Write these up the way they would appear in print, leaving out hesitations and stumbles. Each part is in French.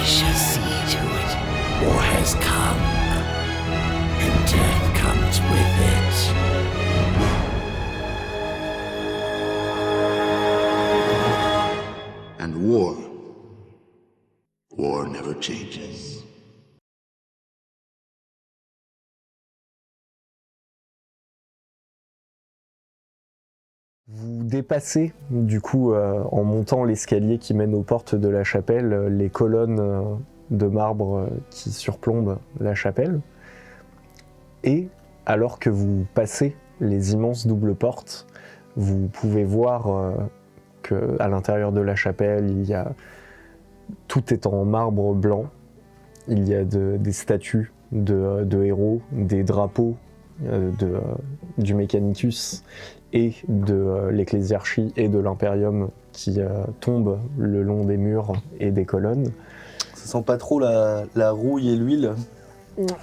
shall see to it. War has come, and death comes with it. And war never changes. Vous dépassez, du coup, en montant l'escalier qui mène aux portes de la chapelle, les colonnes de marbre qui surplombent la chapelle. Et alors que vous passez les immenses doubles portes, vous pouvez voir qu'à l'intérieur de la chapelle, tout est en marbre blanc. Il y a des statues de héros, des drapeaux du Mechanicus et de l'Ecclésiarchie et de l'Imperium qui tombent le long des murs et des colonnes. Ça sent pas trop la rouille et l'huile?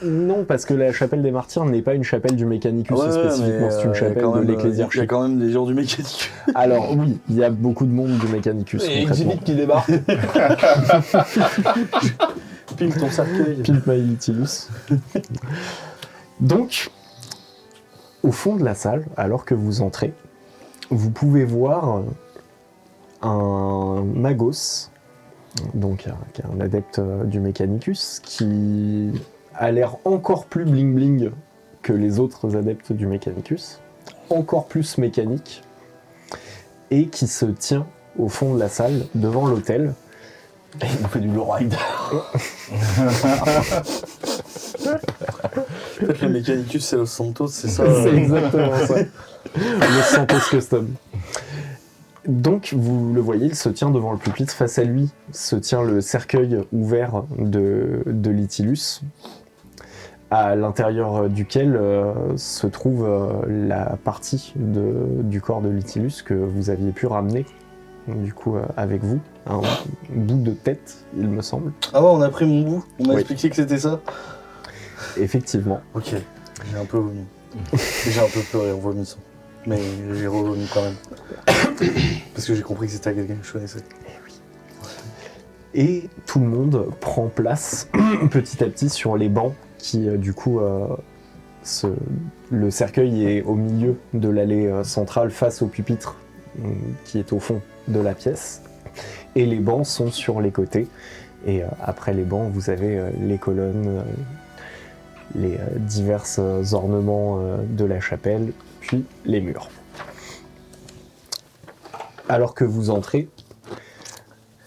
Non, parce que la chapelle des Martyrs n'est pas une chapelle du Mechanicus spécifiquement, c'est une chapelle de l'Ecclésiarchie. Il y a quand même des gens du Mechanicus. Alors oui, il y a beaucoup de monde du Mechanicus. Et Exhibit qui débarque. Pile ton cercueil. Pile my Utilus. Donc, au fond de la salle, alors que vous entrez, vous pouvez voir un Magos, donc qui est un adepte du Mechanicus, qui a l'air encore plus bling-bling que les autres adeptes du Mechanicus, encore plus mécanique, et qui se tient au fond de la salle, devant l'autel. Et il nous fait du lowrider. Peut-être le Mechanicus c'est Los Santos, c'est ça? C'est exactement ça. Le Santos Custom. Donc, vous le voyez, il se tient devant le pupitre. Face à lui se tient le cercueil ouvert de l'Itilus, à l'intérieur duquel se trouve la partie du corps de l'Itilus que vous aviez pu ramener, du coup, avec vous. Un bout de tête, il me semble. Ah ouais, on a pris mon bout? On m'a Oui. expliqué que c'était ça? Effectivement. Ok, j'ai un peu vomi. J'ai un peu pleuré en vomissant. Mais j'ai revomi quand même. Parce que j'ai compris que c'était quelqu'un que je connaissais. Et tout le monde prend place petit à petit sur les bancs qui, du coup, le cercueil est au milieu de l'allée centrale face au pupitre qui est au fond de la pièce. Et les bancs sont sur les côtés. Et après les bancs, vous avez les colonnes, les divers ornements de la chapelle, puis les murs. Alors que vous entrez,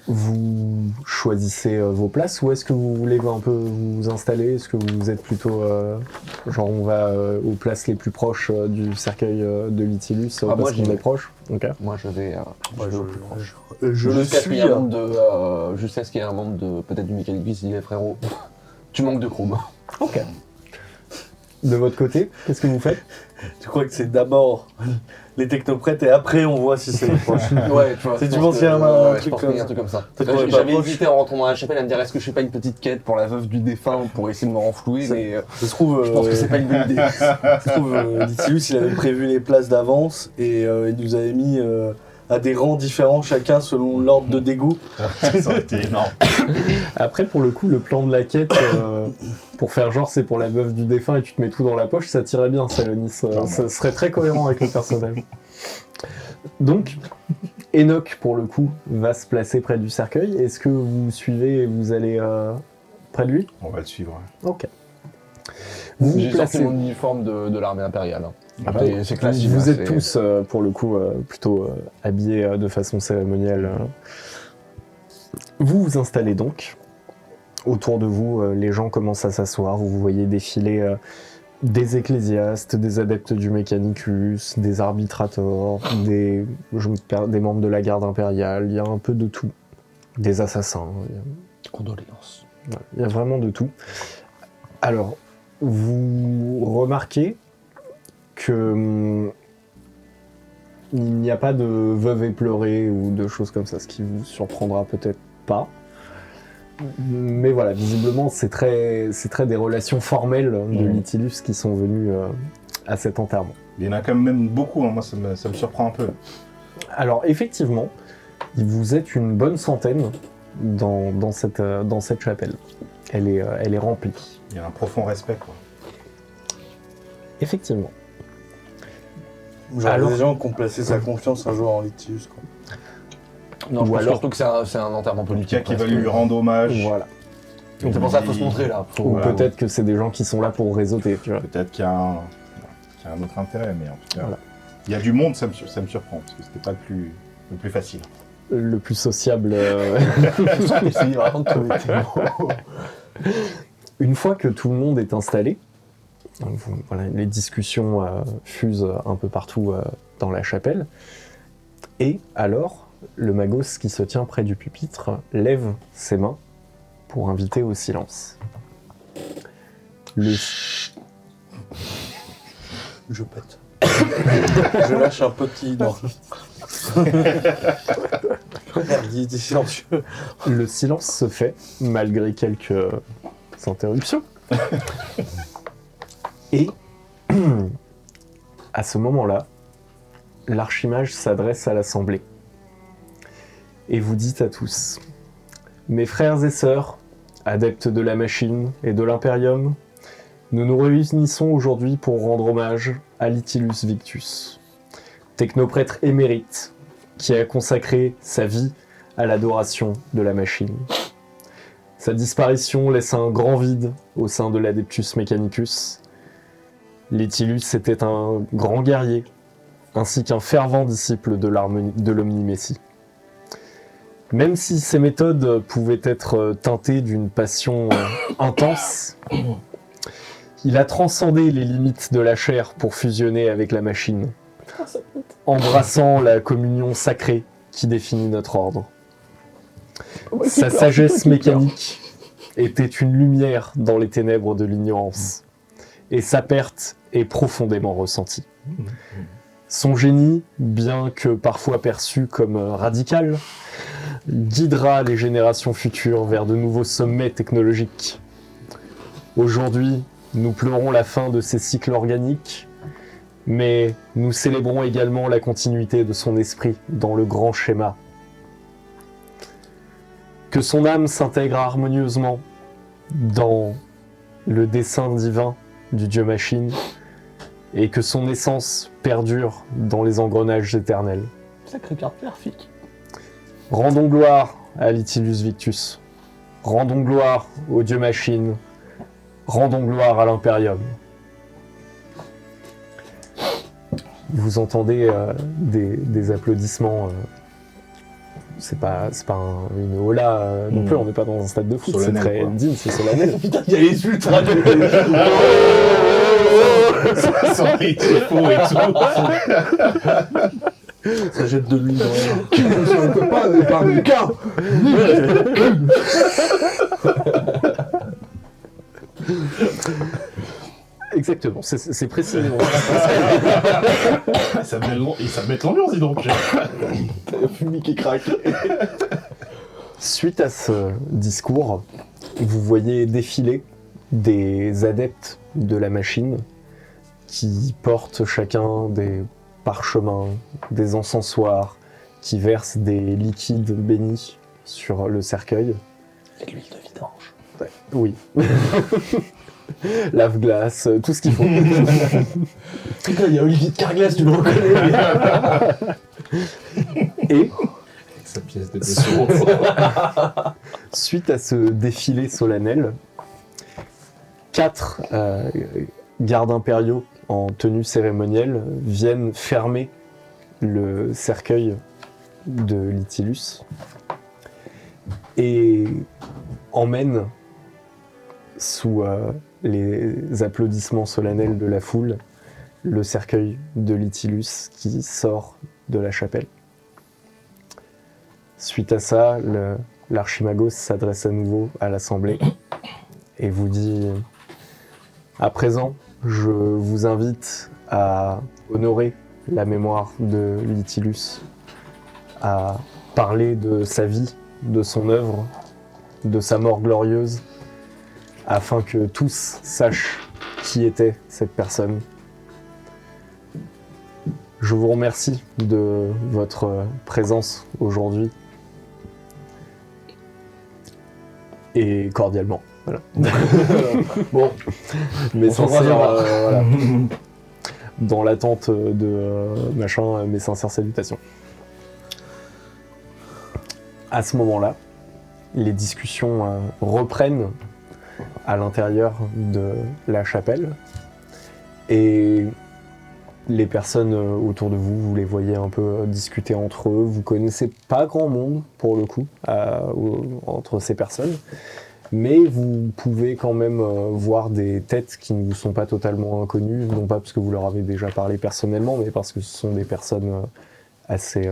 vous choisissez vos places, ou est-ce que vous voulez un peu vous installer? Est-ce que vous êtes plutôt genre on va aux places les plus proches du cercueil de l'Itilus parce qu'on est proche? Okay. Moi je vais au plus proche. Je le Jusqu'à ce qu'il y suis. ait un membre de peut-être du Mechanicus qui dit frérot, tu manques de chrome. Ok. De votre côté, qu'est-ce que vous faites? Tu crois que c'est d'abord les technoprêtes et après on voit si c'est proche? Ouais, tu vois. Si tu penses qu'il y a un je pense qu'il y a un truc comme ça. Peut-être qu'on est pas J'avais proche. hésité en rentrant dans la chapelle à me dire est-ce que je fais pas une petite quête pour la veuve du défunt pour essayer de me renflouer, mais Ça se trouve, je pense que c'est pas une bonne idée. Ça se trouve, Litilus, il avait prévu les places d'avance et il nous avait mis à des rangs différents chacun selon l'ordre de dégoût. Ça aurait été énorme. Après, pour le coup, le plan de la quête, pour faire genre c'est pour la veuve du défunt et tu te mets tout dans la poche, ça tirait bien, Salonis. Ça serait très cohérent avec le personnage. Donc, Enoch, pour le coup, va se placer près du cercueil. Est-ce que vous suivez et vous allez près de lui? On va le suivre. Ok. Vous J'ai vous sorti placez. mon uniforme de l'armée impériale. hein. Ah bah, C'est classique. vous hein, êtes tous, pour le coup, plutôt habillés de façon cérémonielle. Vous vous installez donc. Autour de vous, les gens commencent à s'asseoir. Vous voyez défiler des ecclésiastes, des adeptes du Mechanicus, des arbitrators, des membres de la garde impériale. Il y a un peu de tout. Des assassins. Condoléances. Il y a vraiment de tout. Alors, vous remarquez que il n'y a pas de veuve éplorée ou de choses comme ça, ce qui vous surprendra peut-être pas. Mais voilà, visiblement, c'est très des relations formelles de l'Itilus qui sont venues à cet enterrement. Il y en a quand même beaucoup, hein. Moi ça me surprend un peu. Alors effectivement, vous êtes une bonne centaine dans cette chapelle. Elle est remplie. Il y a un profond respect, quoi. Effectivement. Genre Alors- des gens qui ont placé sa confiance un jour en Litius, quoi. Non, je Ou pense alors- surtout que c'est un enterrement politique. Quelqu'un qui va presque. lui rendre hommage. Voilà. Donc c'est pour ça qu'il faut se montrer là. Faut- Ou Voilà. peut-être que c'est des gens qui sont là pour réseauter, tu vois. Peut-être qu'il y a un autre intérêt, mais en tout cas, Voilà. il y a du monde, ça me surprend, parce que c'était pas le plus facile. Le plus sociable. Essayer vraiment de trouver tes mots. Une fois que tout le monde est installé, donc voilà, les discussions fusent un peu partout dans la chapelle. Et alors, le magos qui se tient près du pupitre lève ses mains pour inviter au silence. Le... Je pète. Je lâche un petit. Non. Merde, il était silencieux. Le silence se fait, malgré quelques interruptions. Et à ce moment-là, l'archimage s'adresse à l'assemblée. Et vous dites à tous, mes frères et sœurs, adeptes de la machine et de l'impérium, nous nous réunissons aujourd'hui pour rendre hommage à Litilus Victus, technoprêtre émérite qui a consacré sa vie à l'adoration de la machine. Sa disparition laisse un grand vide au sein de l'Adeptus Mechanicus. Litilus était un grand guerrier, ainsi qu'un fervent disciple de l'Omni-Messie. Même si ses méthodes pouvaient être teintées d'une passion intense, il a transcendé les limites de la chair pour fusionner avec la machine, embrassant la communion sacrée qui définit notre ordre. Sa sagesse mécanique était une lumière dans les ténèbres de l'ignorance, et sa perte est profondément ressentie. Son génie, bien que parfois perçu comme radical, guidera les générations futures vers de nouveaux sommets technologiques. Aujourd'hui, nous pleurons la fin de ses cycles organiques, mais nous célébrons également la continuité de son esprit dans le grand schéma. Que son âme s'intègre harmonieusement dans le dessein divin du Dieu machine et que son essence perdure dans les engrenages éternels. Sacrée carte graphique. Rendons gloire à Litilus Victus. Rendons gloire au Dieu machine. Rendons gloire à l'Imperium. Vous entendez des applaudissements. C'est pas une hola non plus, on n'est pas dans un stade de foot, c'est Solennel, très quoi. digne, c'est solennel. Putain, il y a les ultras de. Sans les tifos et tout. Ça jette de l'huile dans les mains. On peut pas parler de cas. Exactement, c'est précisément. Ça met l'ambiance, dis donc. Fumée qui craque. Suite à ce discours, vous voyez défiler des adeptes de la machine qui portent chacun des parchemins, des encensoirs, qui versent des liquides bénis sur le cercueil. Et l'huile de vidange. Oui. Lave-glace, tout ce qu'il faut. Putain, il y a Olivier de Carglass, tu le reconnais. Et Sa pièce de dessous. suite à ce défilé solennel, 4 gardes impériaux en tenue cérémonielle viennent fermer le cercueil de Litilus et emmènent, sous les applaudissements solennels de la foule, le cercueil de Litilus qui sort de la chapelle. Suite à ça, l'archimagos s'adresse à nouveau à l'assemblée et vous dit « À présent, je vous invite à honorer la mémoire de Litilus, à parler de sa vie, de son œuvre, de sa mort glorieuse, afin que tous sachent qui était cette personne. Je vous remercie de votre présence aujourd'hui. Et cordialement, voilà. Bon, Mais On s'en sincère, croisera. voilà. Dans l'attente de machin, mes sincères salutations. À ce moment-là, les discussions reprennent à l'intérieur de la chapelle et les personnes autour de vous, vous les voyez un peu discuter entre eux. Vous connaissez pas grand monde pour le coup entre ces personnes, mais vous pouvez quand même voir des têtes qui ne vous sont pas totalement inconnues, non pas parce que vous leur avez déjà parlé personnellement, mais parce que ce sont des personnes assez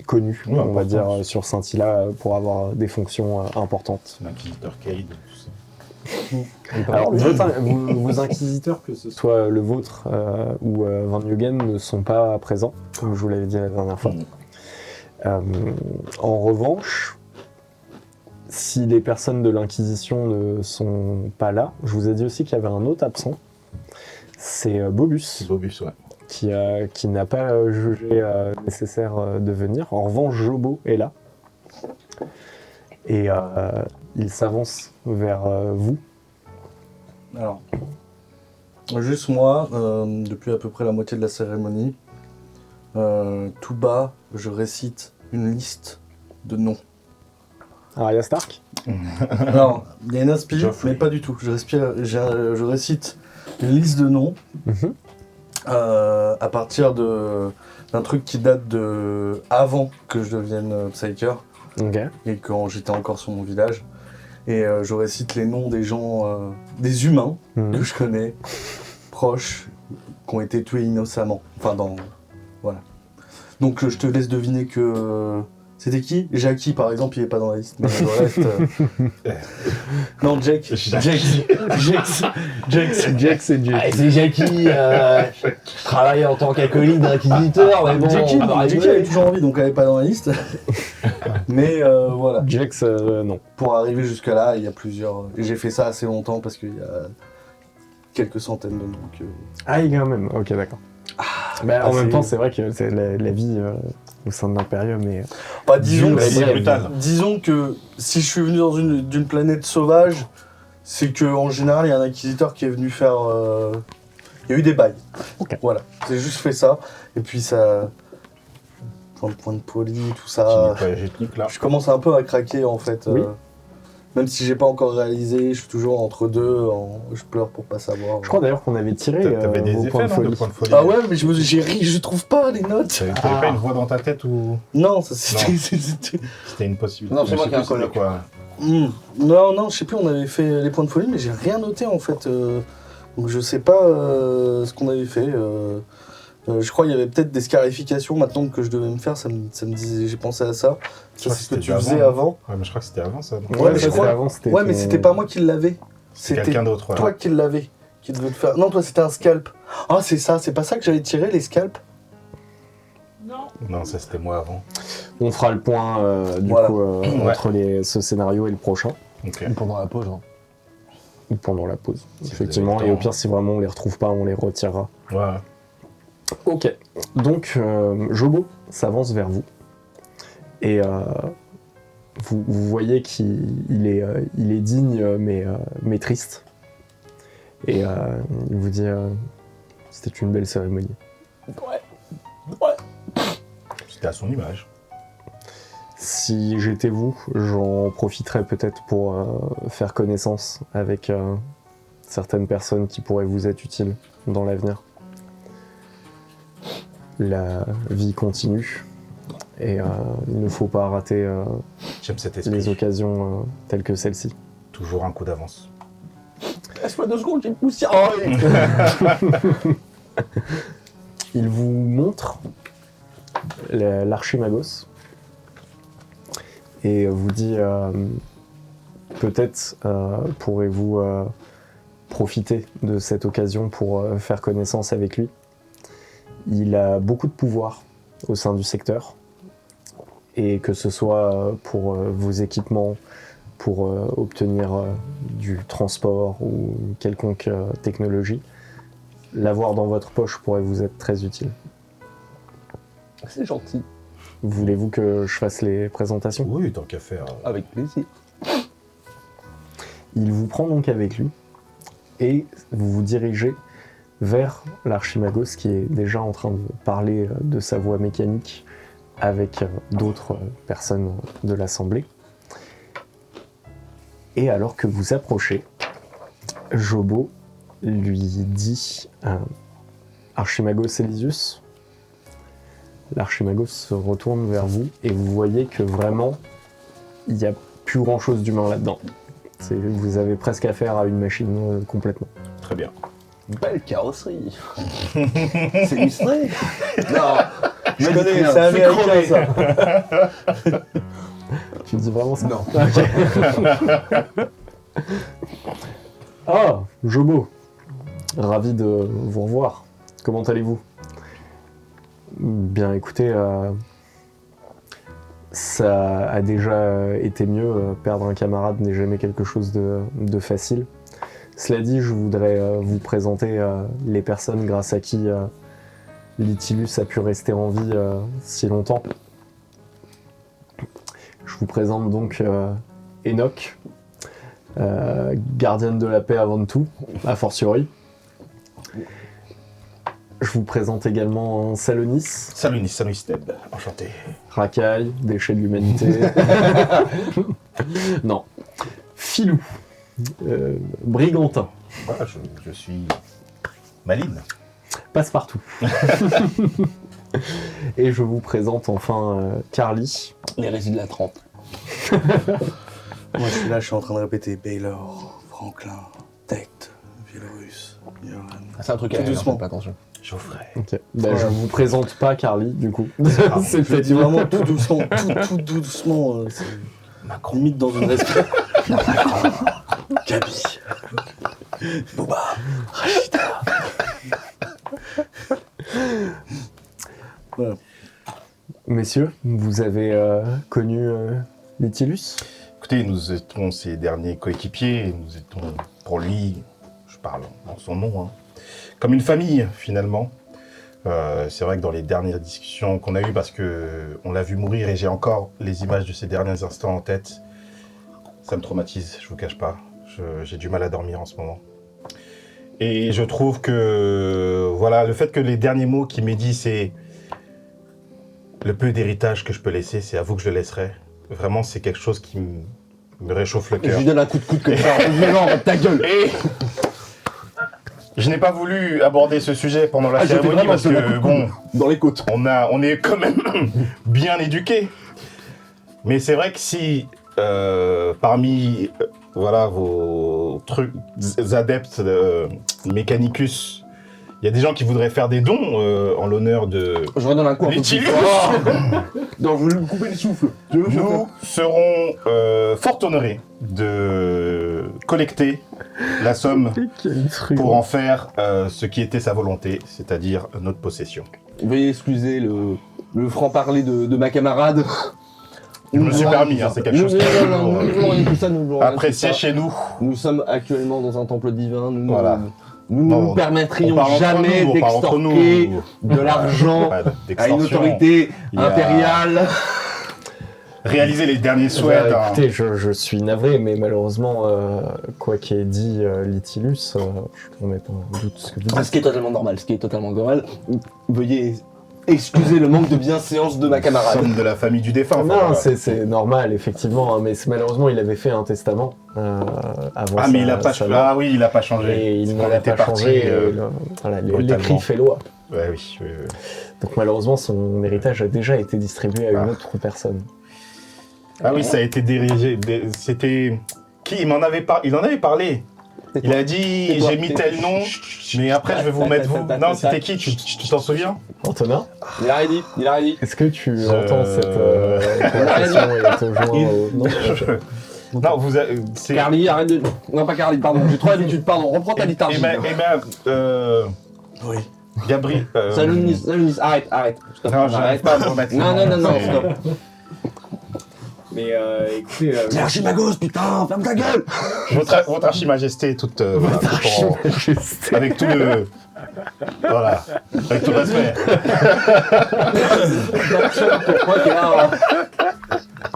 connues, Ouais, on va dire, importantes. sur Saint-Hilaire pour avoir des fonctions importantes. L'inquisiteur Cade, tout ça. Alors, vos inquisiteurs, que ce soit le vôtre ou Van Nugen, ne sont pas présents, comme je vous l'avais dit la dernière fois. En revanche, si les personnes de l'Inquisition ne sont pas là, je vous ai dit aussi qu'il y avait un autre absent, c'est Bobus, Bobus, ouais. qui n'a pas jugé nécessaire de venir. En revanche, Jobo est là. Et il s'avance vers vous. Alors, juste moi, depuis à peu près la moitié de la cérémonie, tout bas, je récite une liste de noms. Arya Stark. Alors, il y a une inspi, Joffrey. mais pas du tout. Je récite une liste de noms Mhm. à partir d'un truc qui date de avant que je devienne Psyker Ok. et quand j'étais encore sur mon village. Et je récite les noms des gens, des humains Mhm. que je connais, proches, qui ont été tués innocemment. Enfin, voilà. Donc je te laisse deviner que... C'était qui? Jackie, par exemple, il est pas dans la liste. Mais le reste... Non, Jack. Jax et Ah, c'est Jackie, je travaille en tant qu'acolyte d'inquisiteur, mais bon, Jackie, on va Jackie rigoler. avait toujours envie, donc elle est pas dans la liste. Mais voilà. Jax, non. Pour arriver jusque-là, il y a plusieurs... Et j'ai fait ça assez longtemps parce qu'il y a quelques centaines de noms que... Ah, quand même. Ok, d'accord. Bah, en assez- même temps, c'est vrai que c'est la vie au sein de l'Imperium. Mais Bah, disons, La vie est brutale. disons que si je suis venu dans d'une planète sauvage, c'est qu'en général, il y a un inquisiteur qui est venu faire... Il y a eu des bails. Ok. Voilà, j'ai juste fait ça. Et puis ça... Point de point de poli, tout Petit ça... nettoyage ethnique, là. Je commence un peu à craquer en fait. Oui. Même si j'ai pas encore réalisé, je suis toujours entre deux, je pleure pour pas savoir. je crois d'ailleurs qu'on avait tiré T'avais des vos effets, points de non, folie. de points de folie? Ah ouais, mais j'ai ri, je trouve pas les notes. T'avais pas une voix dans ta tête ou Non, ça c'était. c'était une possibilité? Non, c'est Mais moi je qui ai un sais plus c'était coloc. quoi. Non, je sais plus, on avait fait les points de folie, mais j'ai rien noté en fait. Donc je sais pas ce qu'on avait fait. Je crois qu'il y avait peut-être des scarifications maintenant que je devais me faire, ça me disait, j'ai pensé à ça. Je Ça crois c'est ce que que tu c'était faisais avant. avant. Ouais, mais je crois que c'était avant ça. non? Ouais, mais ça, je crois- avant, c'était Ouais, mais ton- c'était pas moi qui l'avais. C'était quelqu'un d'autre. Toi qui l'avais, qui devait te faire. Non, toi c'était un scalp. Ah, c'est ça, c'est pas ça que j'allais tirer, les scalps. Non, ça c'était moi avant. On fera le point du Voilà. coup Ouais. entre ce scénario et le prochain, Ok. Pendant la pause, hein. ou pendant la pause, Si effectivement. vous avez Et le au temps. pire, si vraiment on les retrouve pas, on les retirera. Ouais. Ok. Donc, Jobo s'avance vers vous. Et vous voyez qu'il est digne, mais triste. Et il vous dit c'était une belle cérémonie. C'était à son image. Si j'étais vous, j'en profiterais peut-être pour faire connaissance avec certaines personnes qui pourraient vous être utiles dans l'avenir. La vie continue et il ne faut pas rater J'aime cet esprit. les occasions telles que celle-ci. Toujours un coup d'avance. Laisse-moi 2 secondes, j'ai une poussière. Oh, oui. Il vous montre l'archimagos et vous dit peut-être pourrez-vous profiter de cette occasion pour faire connaissance avec lui. Il a beaucoup de pouvoir au sein du secteur et que ce soit pour vos équipements, pour obtenir du transport ou quelconque technologie, l'avoir dans votre poche pourrait vous être très utile. C'est gentil. Voulez-vous que je fasse les présentations? Oui, tant qu'à faire. Avec plaisir. Il vous prend donc avec lui et vous vous dirigez vers l'Archimagos qui est déjà en train de parler de sa voix mécanique avec d'autres personnes de l'Assemblée. Et alors que vous approchez, Jobo lui dit Archimagos Elysius. L'Archimagos se retourne vers vous et vous voyez que vraiment il n'y a plus grand chose d'humain là-dedans. Vous avez presque affaire à une machine complètement. Très bien. Belle carrosserie. C'est illustré. Non, Je connais, c'est américain ça. Tu me dis vraiment ça? Non. Ok. Ah, Jobo. Ravi de vous revoir. Comment allez-vous? Bien, écoutez, ça a déjà été mieux. Perdre un camarade n'est jamais quelque chose de facile. Cela dit, je voudrais vous présenter les personnes grâce à qui Litilus a pu rester en vie si longtemps. Je vous présente donc Enoch, gardienne de la paix avant tout, a fortiori. Je vous présente également Salonis, Salut Steb, enchanté. Racaille, déchet de l'humanité. Non. Filou, Brigantin, Voilà, je suis Maline. Passe-partout. Et je vous présente enfin Carly. L'hérésie de la 30. Moi je suis là, je suis en train de répéter Baylor, Franklin, Tect, Vilrus, Johan. C'est un truc Tout à doucement. pas attention. Geoffrey. Ok. Bah, je vous présente pas Carly, du coup. C'est Je le dis peut-être vraiment tout doucement, tout doucement. C'est Macron. limite dans une respiration. Gabi. Boba. Rachida. Voilà. Messieurs, vous avez connu Litilus? Écoutez, nous étions ses derniers coéquipiers, et nous étions pour lui, je parle en son nom, hein, comme une famille finalement. C'est vrai que dans les dernières discussions qu'on a eues, parce qu'on l'a vu mourir et j'ai encore les images de ces derniers instants en tête, ça me traumatise, je vous cache pas. J'ai du mal à dormir en ce moment. Et je trouve que, voilà, le fait que les derniers mots qu'il m'ait dit, c'est le peu d'héritage que je peux laisser, c'est à vous que je le laisserai. Vraiment, c'est quelque chose qui me réchauffe le Je cœur. lui donne un coup de coude comme ça. Non, ta gueule. Et je n'ai pas voulu aborder ce sujet pendant la Ah, j'ai fait cérémonie vraiment parce ce coup de que, bon, Dans les côtes. on est quand même bien éduqués. Mais c'est vrai que si parmi voilà, vos trucs adeptes Mechanicus, il y a des gens qui voudraient faire des dons en l'honneur de Je redonne un coup un peu plus Litilus, fort. Non, je vais lui couper le souffle. nous serons fort honorés de collecter la somme pour en faire ce qui était sa volonté, c'est-à-dire notre possession. Veuillez excuser le franc-parler de ma camarade. Je me suis permis, hein, c'est quelque chose qui est toujours, Nous voulons rien de tout ça, nous voulons rien de tout apprécié ça. chez nous. Nous sommes actuellement dans un temple divin. Nous Voilà. nous Non, nous on permettrions parle entre jamais nous, on parle entre d'extorquer nous. de l'argent Pas à une d'extorsion. autorité Il y a- impériale. Réaliser les derniers souhaits. Bah, hein. écoutez, je suis navré, mais malheureusement, quoi qu'ait dit Litilus, je ne remets pas en doute ce que vous dites. Ce qui est totalement normal, ce qui est totalement normal. Veuillez excuser le manque de bienséance de ma Nous camarade. sommes de la famille du défunt. Non, enfin, c'est normal, effectivement, hein, mais malheureusement, il avait fait un testament avant Ah, mais sa- il a pas sa changé. mort, Ah oui, il a pas changé. et il Parce n'en qu'on a était pas partis, changé. Voilà, brutalement. l'écrit fait loi. Ouais, oui. Donc malheureusement, son héritage a déjà été distribué à une autre personne. Ah oui, ça a été dirigé. C'était. Qui il en avait parlé. Il a dit C'est toi. j'ai mis tel nom, mais après je vais vous mettre vous. Non, c'était qui Tu t'en souviens? Antonin, Il a rien dit, il a rien dit. est-ce que tu entends cette conversation et te joins au... Non, Non, c'est. Carly, arrête de... Non, pas Carly, pardon. J'ai trop l'habitude, pardon. Reprends ta liturgie. Oui. Gabriel. Salonis, arrête. Stop, Non, j'arrive pas à me remettre. Non, C'est- stop. mais écoutez... C'est Archimagos, putain, ferme ta gueule. Votre archimajesté toute. Voilà, avec tout le. Voilà, avec tout le respect. Pourquoi qu'il y a un-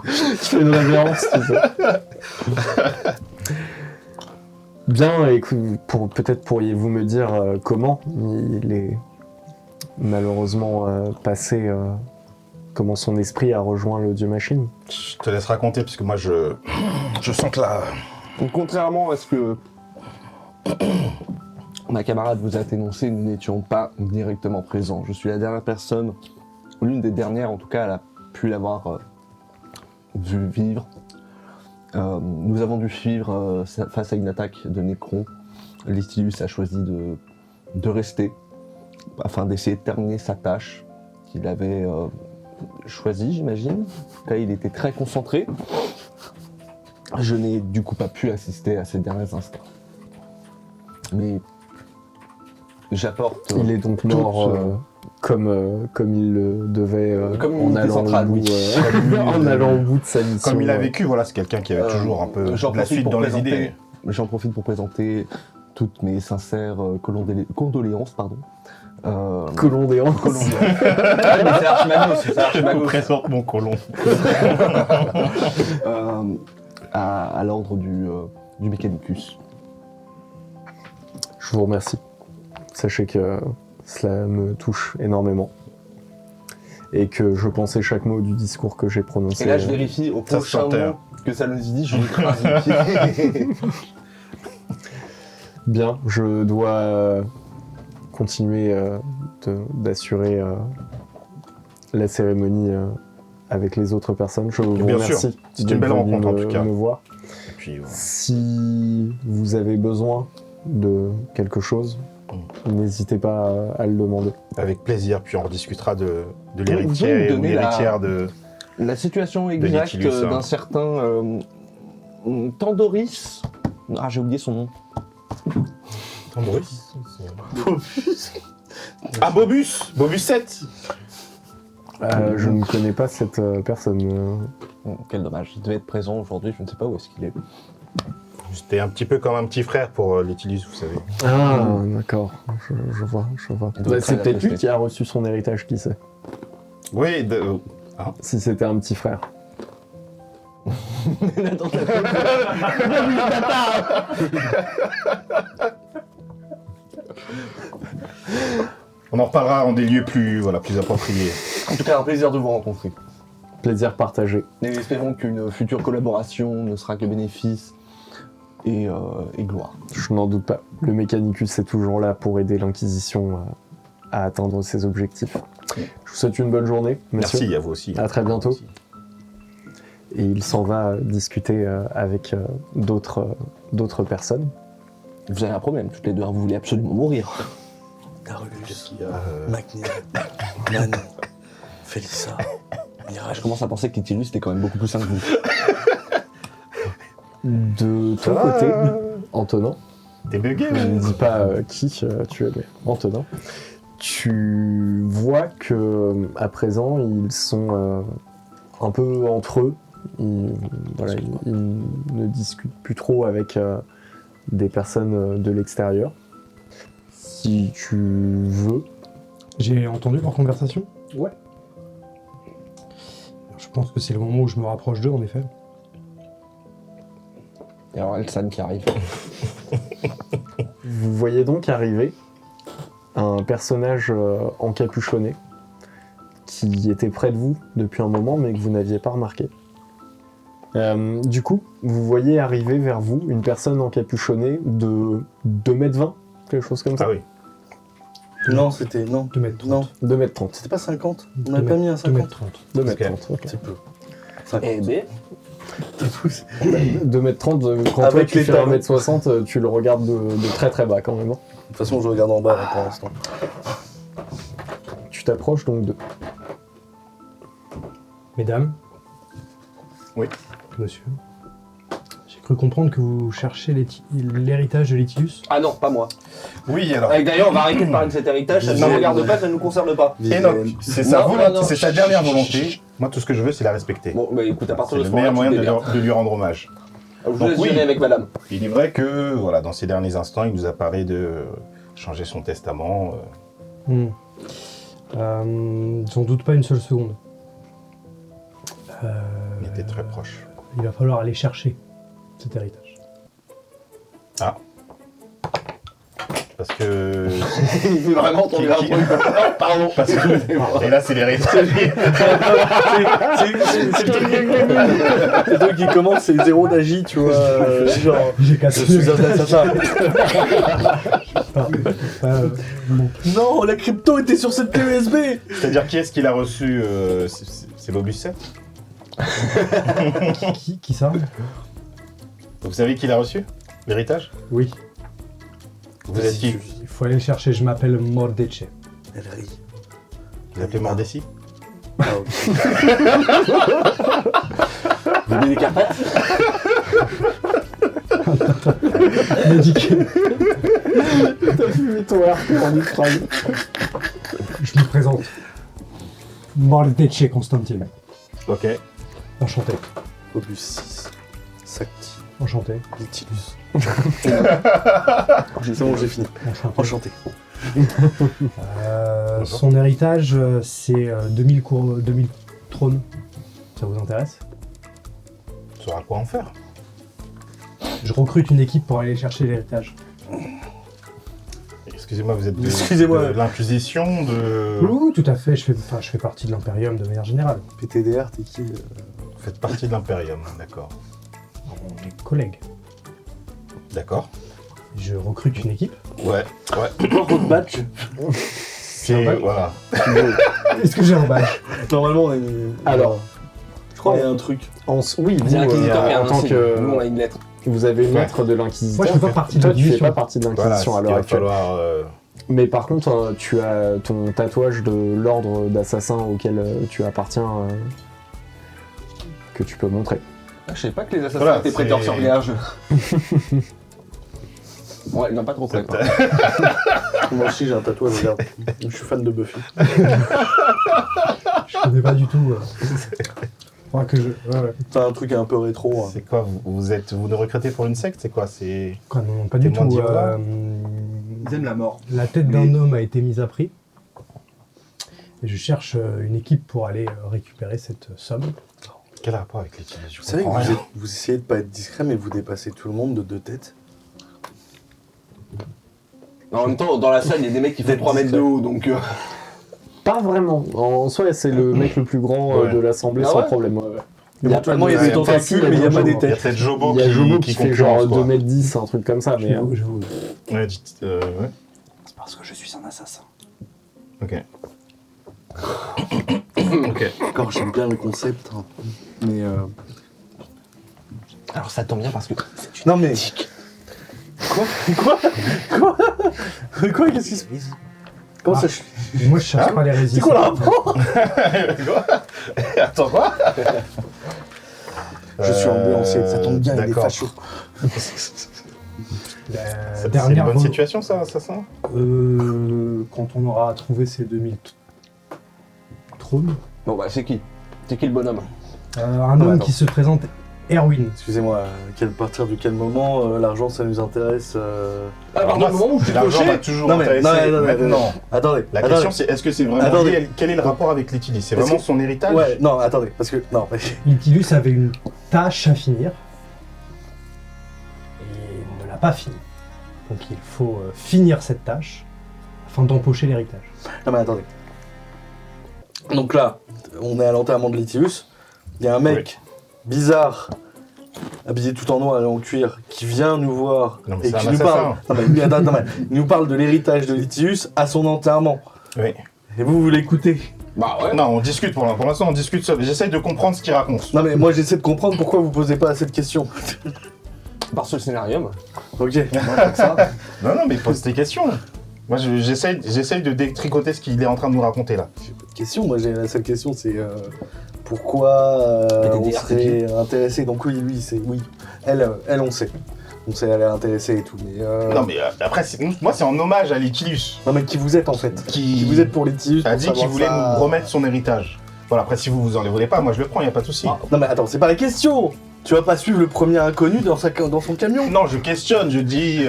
Je fais une révérence, tu sais. Bien, écoute, peut-être pourriez-vous me dire comment il est malheureusement passé, comment son esprit a rejoint le dieu machine. Je te laisse raconter, parce que moi, je sens que là... Donc, contrairement à ce que ma camarade vous a énoncé, nous n'étions pas directement présents. Je suis la dernière personne, l'une des dernières en tout cas, elle a pu l'avoir vu vivre. Nous avons dû suivre face à une attaque de Necron. Listilius a choisi de rester afin d'essayer de terminer sa tâche qu'il avait choisie, j'imagine. Là, il était très concentré. Je n'ai du coup pas pu assister à ces derniers instants. Mais j'apporte. Il est donc mort comme il le devait Comme une en, unité allant centrale, au bout, oui. en allant au bout de sa mission. Comme il a vécu, voilà, c'est quelqu'un qui avait toujours un peu j'en de la profite suite pour dans les présenter- idées. J'en profite pour présenter toutes mes sincères condoléances, pardon. Colondéan. Ah, mais c'est Archimagos, c'est Je vous Archimagos. présente mon colon. À l'ordre du Mechanicus. Je vous remercie. Sachez que cela me touche énormément. Et que je pensais chaque mot du discours que j'ai prononcé. Et là, je vérifie au Ça se prochain sentait, mot que ça nous dit, je lui crase le pied. Bien, je dois continuer d'assurer la cérémonie avec les autres personnes. Je vous Bien sûr. remercie. C'est une d'être belle venu rencontre, en tout cas. me voir. Et puis, voilà. Si vous avez besoin de quelque chose, n'hésitez pas à le demander. Avec plaisir, puis on rediscutera de Vous l'héritier me ou donnez l'héritière de... La situation exacte Litilus, hein. d'un certain Tandoris. Ah, j'ai oublié son nom. Boris. Ah, Bobus Bobus 7. Je ne connais pas cette personne. Quel dommage, il devait être présent aujourd'hui, je ne sais pas où est-ce qu'il est. C'était un petit peu comme un petit frère pour Litilus, vous savez. Ah, d'accord. Je vois. Il doit Bah, être c'est très peut-être lui apprécié. qui a reçu son héritage, qui sait. Oui, Si c'était un petit frère. Attends, on en reparlera en des lieux plus, voilà, plus appropriés. en tout cas, un plaisir de vous rencontrer. Plaisir partagé. Et espérons qu'une future collaboration ne sera que bénéfice et gloire. Je n'en doute pas. Le Mechanicus est toujours là pour aider l'Inquisition à atteindre ses objectifs. Je vous souhaite une bonne journée, messieurs. Merci à vous aussi. À très bientôt. Et il s'en va discuter avec d'autres personnes. Vous avez un problème, toutes les deux, vous voulez absolument mourir. Darulus, McNeil, Manon, Félissa, Je Mirage. commence à penser que Litilus était quand même beaucoup plus sain que vous. De ton côté, Antonin, T'es bugué, je ne ouais. dis pas qui tu es, mais Antonin, tu vois que à présent ils sont un peu entre eux. Ils ne discutent plus trop avec des personnes de l'extérieur. Si tu veux. J'ai entendu leur conversation. Ouais. Je pense que c'est le moment où je me rapproche d'eux, en effet. Et alors Elsan qui arrive. Vous voyez donc arriver un personnage encapuchonné qui était près de vous depuis un moment mais que vous n'aviez pas remarqué. Du coup, vous voyez arriver vers vous une personne encapuchonnée de 2m20, quelque chose comme ça. Ah oui. Non, c'était. Non. 2m30. Non, 2m30. c'était pas 50. On n'avait pas mis un 50. 2m30. 2m30, ok. C'est peu. Eh ben, 2m30, quand Avec toi tu les fais talons. 1m60, tu le regardes de très très bas quand même. Hein. De toute façon, je regarde en bas là, pour l'instant. Tu t'approches donc de... Mesdames. Oui. Monsieur. J'ai cru comprendre que vous cherchez l'héritage de Litilus. ah non, pas moi. Oui, alors. D'ailleurs, on va arrêter de parler de cet héritage, ça ne nous regarde pas, ça ne nous concerne pas. Enoch, c'est sa Non, volonté, non, non. c'est sa dernière volonté. Moi, tout ce que je veux, c'est la respecter. Bon, bah écoute, à partir C'est de le ce moment-là, meilleur moyen tu te démerdes. de lui rendre hommage. Je vous Donc laisse oui. gérer avec madame. Il est vrai que, voilà, dans ces derniers instants, il nous a parlé de changer son testament. J'en doute pas une seule seconde. Il était très proche. Il va falloir aller chercher cet héritage. Ah. Parce que... Il veut vraiment tomber un truc. Pardon. Parce que... Et là, c'est l'héritage. C'est le truc qui commence, c'est 0 d'agi, tu vois. Genre, J'ai je cassé. suis un assassin. Bon. Non, la crypto était sur cette clé USB. C'est-à-dire, qui est-ce qu'il a reçu c'est l'Obus 7 Qui ça? Vous savez qui l'a reçu? L'héritage? Oui, Vous êtes qui? il faut aller le chercher. Je m'appelle Mordeche. Elle rit. Vous appelez Mordessi? Ah, ok. Vous avez des carpettes? Médiqué. T'as fumé ton arc en Ukraine. Je me présente. Mordeche Constantine. Ok. Enchanté. Obus 6. Sakti. Enchanté. Litilus. C'est bon, j'ai fini. Enchanté. Enchanté. Son héritage, c'est 2000 trônes. Ça vous intéresse? Tu sauras quoi en faire. Je recrute une équipe pour aller chercher l'héritage. Excusez-moi, vous êtes de, Excusez-moi. de l'Inquisition, de... Oui, tout à fait. Je fais partie de l'Imperium de manière générale. PTDR, t'es qui Vous faites partie de l'Imperium, d'accord. On est collègues. D'accord. Je recrute une équipe. Ouais, ouais. Votre badge. C'est... Voilà. Est-ce que j'ai un badge? Normalement, on est... Alors, je crois qu'il y a un truc. Oui, vous, C'est l'inquisiteur qui a en un tant signe. que... Nous, on a une lettre. Vous avez une Ouais. lettre de l'Inquisiteur. Moi, je fais pas partie de Toi, tu fais l'Inquisition. pas partie de Voilà, l'Inquisition à il l'heure va actuelle. falloir... Mais par contre, tu as ton tatouage de l'ordre d'assassin auquel tu appartiens que tu peux montrer. Ah, je sais pas que les assassins Voilà, étaient prêteurs c'est- sur gage. Ouais, il n'a pas trop prêt. quoi. Moi aussi, j'ai un tatouage, regarde. Je suis fan de Buffy. Je connais pas du tout. Faudra que je. Ouais. T'as un truc un peu rétro. Hein. C'est quoi, vous nous recrutez pour une secte? C'est quoi? C'est... Quoi, non, pas du Témoin tout. de Jéhovah. Ils aiment la mort. La tête d'un homme a été mise à prix. Et je cherche une équipe pour aller récupérer cette somme. Quel rapport avec les Tilly? Je Vous savez que comprends rien. vous essayez de pas être discret, mais vous dépassez tout le monde de 2 têtes. En même temps, dans la salle, il y a des mecs qui font 3 mètres de haut, donc... Pas vraiment. En soi, c'est le mec le plus grand Ouais. de l'assemblée Ah sans ouais problème. Éventuellement, il y a des Ouais, tentacules, mais il n'y a pas des Il y a têtes. peut-être Jobo Il y a Jobo qui fait concurrence, genre quoi. 2m10, un truc comme ça. Mais, J'avoue. Ouais, ouais. C'est parce que je suis un assassin. Ok. Ok. Encore, j'aime bien le concept. Hein. Mais Alors ça tombe bien parce que... non, mais. Quoi Qu'est-ce qui se passe? Comment ça, je suis. Et moi, je cherche pas les C'est résister. quoi le rapport? Quoi? Attends, quoi? Je suis ambulancier, ça tombe bien, il est d'accord. facho. La C'est une dernière bonne vol- situation, ça, assassin? Quand on aura trouvé ces 2000 trônes, Bon bah, c'est qui le bonhomme? un homme attends. qui se présente Erwin. Excusez-moi, à partir de quel moment l'argent ça nous intéresse À partir du moment où je suis L'argent coché... m'a toujours Non, mais- intéressé. non, Maintenant, Attendez, la attendez. question c'est est-ce que c'est vraiment Attendez. lié- quel est le rapport avec les Tilly? C'est Est-ce vraiment que- son héritage? Ouais, non, attendez, parce que. Non, Litilus avait une tâche à finir. Et il ne l'a pas finie. Donc il faut finir cette tâche afin d'empocher l'héritage. non, mais attendez. Donc là, on est à l'enterrement de Litilus. Il y a un mec bizarre, habillé tout en noir et en cuir, qui vient nous voir Non, mais et c'est qui un nous parle. assassin. Non, mais, attends, mais, il nous parle de l'héritage de Litilus à son enterrement. Oui. Et vous l'écoutez. Bah ouais. Non, on discute pour l'instant, on discute seul. J'essaye de comprendre ce qu'il raconte. Non, mais moi j'essaie de comprendre pourquoi vous posez pas cette question. Parce que le scénarium... Ok, moi, comme ça. Non, mais pose tes questions. Moi, j'essaye de détricoter ce qu'il est en train de nous raconter là. J'ai pas de question, moi j'ai la seule question c'est pourquoi on PTDR, serait intéressé. Donc oui, c'est oui. Elle on sait. On sait elle est intéressée et tout. Mais Non, mais après, moi, c'est en hommage à Litilus, non, mais qui vous êtes en fait Qui vous êtes pour Litilus a pour dit qu'il savoir voulait ça nous remettre son héritage. Voilà, après, si vous en les voulez pas, moi je le prends, y a pas de souci. Non mais attends, c'est pas la question. Tu vas pas suivre le premier inconnu dans son camion? Non, je questionne, je dis.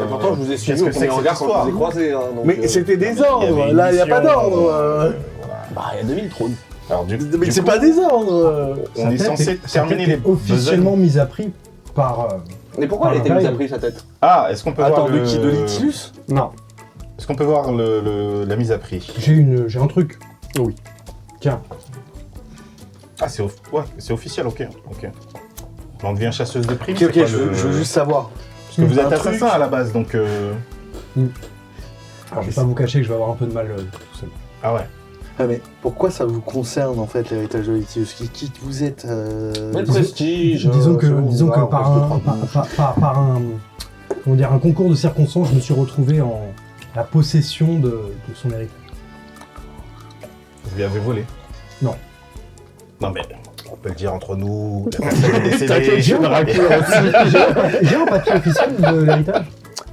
Pourtant, je vous ai suivi au qu'est-ce que c'est premier que regard cette quand je vous ai histoire croisé. Hein, donc, Mais c'était des il y avait ordres, une là il y a pas mission, d'ordre. voilà. Bah, il y a 2000 trônes. Alors, Mais c'est pas des ordres. On est censé terminer les officiellement mis à prix par. Mais pourquoi Ah, elle était mise à pareil. prix sa tête? Ah, est-ce qu'on peut Attends, voir de qui? De Litilus? Non. Est-ce qu'on peut voir la mise à prix? J'ai un truc. Oui. Tiens. Ah, c'est officiel, ok. On devient chasseuse de primes. Ok, c'est quoi je veux juste savoir. Parce que vous êtes un assassin truc. à la base, donc. Alors, je vais pas vous cacher que je vais avoir un peu de mal tout seul. Ah ouais. Ah, mais pourquoi ça vous concerne en fait l'héritage de Litilus? Qui vous êtes Mais le prestige. Disons que, c'est bon, disons que on par, reste un, trois par un, comment dire, un concours de circonstances, je me suis retrouvé en la possession de son héritage. Vous lui avez volé? Non. Non, mais on peut le dire entre nous. La personne est décédée. J'ai un papier officiel de l'héritage.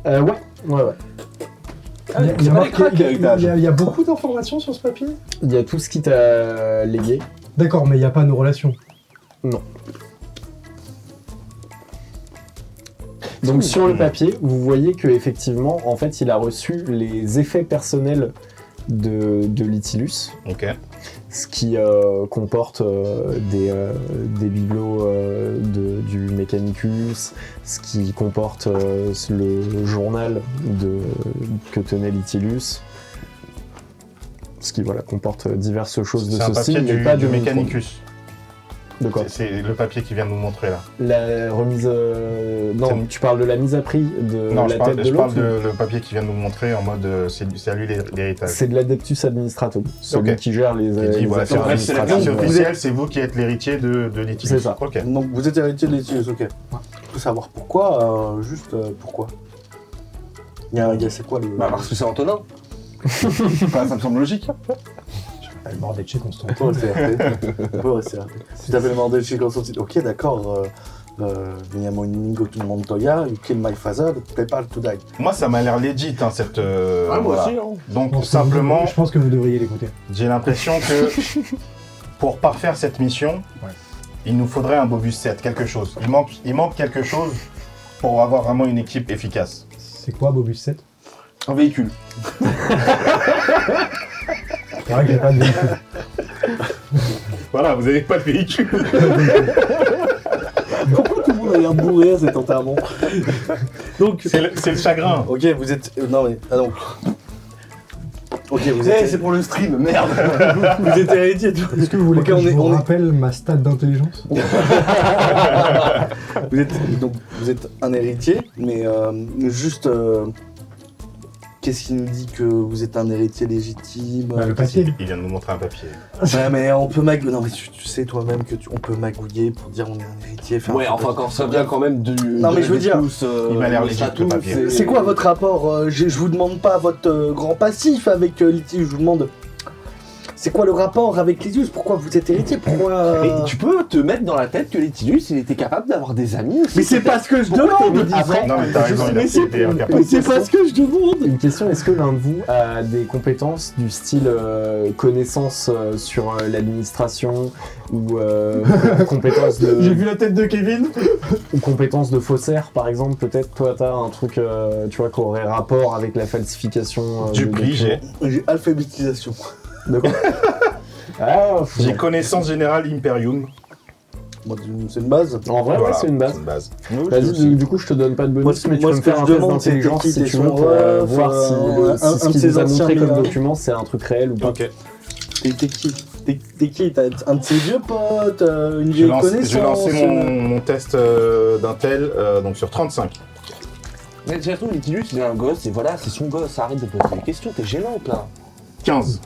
Ouais. Ah, c'est pas des cracks, l'héritage. Il y a beaucoup d'informations sur ce papier. Il y a tout ce qui t'a légué. D'accord, mais il n'y a pas nos relations. Donc sur le papier, vous voyez que effectivement, en fait, il a reçu les effets personnels de Litilus, Ok. ce qui comporte des bibelots du Mechanicus, ce qui comporte le journal que tenait Litilus, ce qui comporte diverses choses de C'est un ce papier style, mais pas du de Mechanicus. De quoi? C'est le papier qu'il vient de nous montrer là. La remise. Non, tu parles de la mise à prix de Non, la je parle tête de de l'autre. le papier qu'il vient de nous montrer en mode c'est à lui l'héritage. C'est de l'Adeptus Administratum, celui Ok. qui gère les Qui dit, voilà, c'est affaires c'est la administratives. version officielle, c'est vous qui êtes l'héritier de Litilus. C'est ça. Ok. Donc vous êtes héritier de Litilus, ok. Je peux savoir pourquoi, pourquoi. C'est quoi le... Bah, parce que c'est Antonin. Enfin, ça me semble logique. T'as le bordel de chez Constantin. On peut rester RP. On peut rester RP. Tu t'appelles Mandel chez Constantine. Ok, d'accord. Niyamoningo Montoya, you kill my father, prepare to die. Moi, ça m'a l'air legit, hein, cette. Ah, moi voilà. aussi, hein. Donc, Je pense que simplement, je pense que vous devriez l'écouter. j'ai l'impression que pour parfaire cette mission, Ouais. il nous faudrait un Bobus 7, quelque chose. Il manque quelque chose pour avoir vraiment une équipe efficace. C'est quoi Bobus 7? Un véhicule. C'est vrai que j'ai pas de véhicule. Voilà, vous n'avez pas de véhicule. Pourquoi tout le monde a l'air bourré à cet enterrement? Donc, C'est le chagrin. ok, vous êtes. Non, mais. Ah donc. Ok, vous êtes. c'est pour le stream, merde. Vous êtes héritier de. Est-ce que vous voulez Ok, que on je est- vous on est- rappelle ma stat d'intelligence? Vous êtes un héritier, mais juste. Qu'est-ce qui nous dit que vous êtes un héritier légitime? Bah, le papier. Il vient de nous montrer un papier. Ouais, mais on peut magouiller. Non, mais tu sais toi-même que on peut magouiller pour dire on est un héritier. faire Ouais, un enfin, truc. quand ça vient quand même du. Non, mais je veux dire, il m'a l'air légitime, le papier. C'est quoi votre rapport? Je vous demande pas votre grand passif avec Litilus, je vous demande. C'est quoi le rapport avec Litilus? Pourquoi vous êtes héritier? Pourquoi. Et tu peux te mettre dans la tête que Litilus, il était capable d'avoir des amis aussi. Mais c'est pas ce que je Pourquoi t'es demande! médisant Non, mais t'as raison, il a Mais c'est- été incapable. Mais c'est pas ce que je demande! Une question, est-ce que l'un de vous a des compétences du style connaissance sur l'administration ou compétences de la tête de Kevin! ou compétences de faussaire par exemple, peut-être toi t'as un truc tu vois qui aurait rapport avec la falsification Du de prix, j'ai. documents. J'ai alphabétisation. De quoi? Ah, J'ai connaissance générale Imperium. Moi, c'est une base. en vrai, Voilà, ouais, c'est une base. Nous, Vas-y, du coup, je te donne pas de bonus, Moi, mais tu moi, peux ce me faire que un je test demande, c'est d'intelligence qui si était tu veux son pour ref, voir si un ce de qu'il ses nous a anciens montré comme mineurs. document, c'est un truc réel ou pas. Ok. T'es qui? T'es qui? T'as un de ses vieux potes, une J'ai vieille lancé, connaissance? mon test d'intel donc sur 35. Mais surtout, Litilus, il est un gosse, et voilà, c'est son gosse, arrête de poser des questions, t'es gênante là. 15.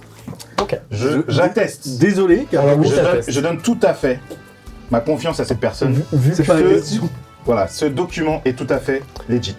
Ok. J'atteste. Désolé, car Alors, oui, Je ça donne, teste. je donne tout à fait ma confiance à cette personne. Vu c'est que pas la ce- question. Voilà, ce document est tout à fait legit.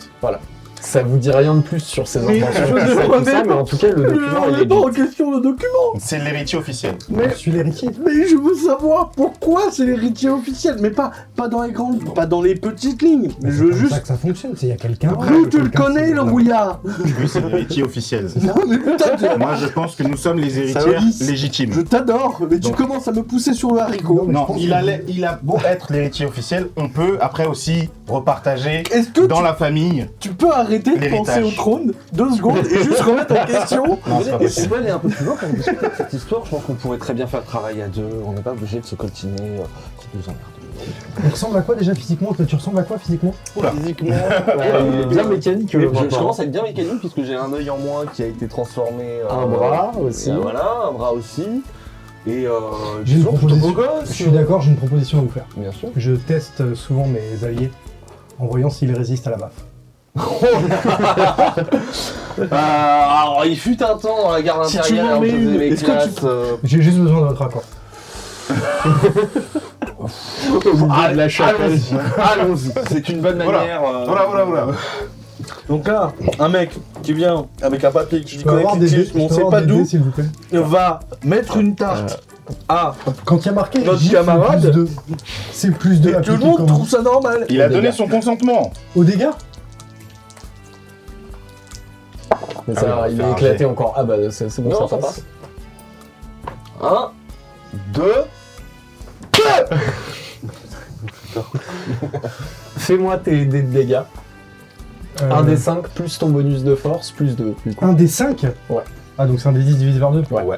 Ça vous dit rien de plus sur ses Mais intentions, je ne tout ça, remets tout ça, mais en tout cas, le document, il est pas en legit. question le document. C'est l'héritier officiel. Je suis l'héritier. Mais je veux savoir pourquoi c'est l'héritier officiel, mais pas dans les grandes, pas dans les petites lignes. Mais Je veux c'est comme ça juste. que ça fonctionne, c'est il y a quelqu'un. D'où tu le quelqu'un, connais, c'est- le rouillard. Oui, c'est l'héritier officiel. Non, mais putain, Moi, je pense que nous sommes les héritières Saoudis. légitimes. je t'adore, mais tu Donc- commences à me pousser sur le haricot. Non, il a beau être l'héritier officiel, on peut après aussi repartager Est-ce que dans la famille. tu peux arrêter de penser L'héritage. au trône 2 secondes et juste remettre en question? Non, c'est pas Et si possible. on peut aller un peu plus loin pour discuter de cette histoire, je pense qu'on pourrait très bien faire travailler à deux, on n'est pas obligé de se coltiner, c'est deux emmerdes. Il ressemble à quoi déjà physiquement? Toi, tu ressembles à quoi physiquement? Physiquement, Il est bien mécanique, le je maintenant. commence à être bien mécanique puisque j'ai un œil en moins qui a été transformé. Un bras aussi. Voilà, un bras aussi. Et J'ai une disons, plutôt beau proposition. gosse. Je suis d'accord, j'ai une proposition à vous faire. Bien sûr. Je teste souvent mes alliés en voyant s'ils résistent à la baffe. Alors, il fut un temps dans la garde Si tu impériale, m'en on mets faisait une, mes est-ce que tu classes, J'ai juste besoin de votre accord. de la chapelle. Allons-y, c'est une bonne Voilà. manière. Voilà. Donc là, un mec qui vient avec un papier que je Je dis peux avoir des dés, collectif, mais on je peux sait avoir pas des d'où, dés, s'il vous plaît. va mettre une tarte à. Quand il y a marqué Notre gifle camarade. plus 2, c'est plus 2 Et tout le monde trouve ça normal. Il a donné son consentement. Au dégâts. Mais Ah ça, oui, on va il faire est un éclaté jet. encore. Ah bah c'est bon, Non, ça ça passe. 1, 2. Fais-moi tes dés de dégâts. Euh, 1 des 5 plus ton bonus de force plus 2. Du coup. Un des 5. Ouais. Ah, donc c'est un des 10 divisé par 2. Ouais.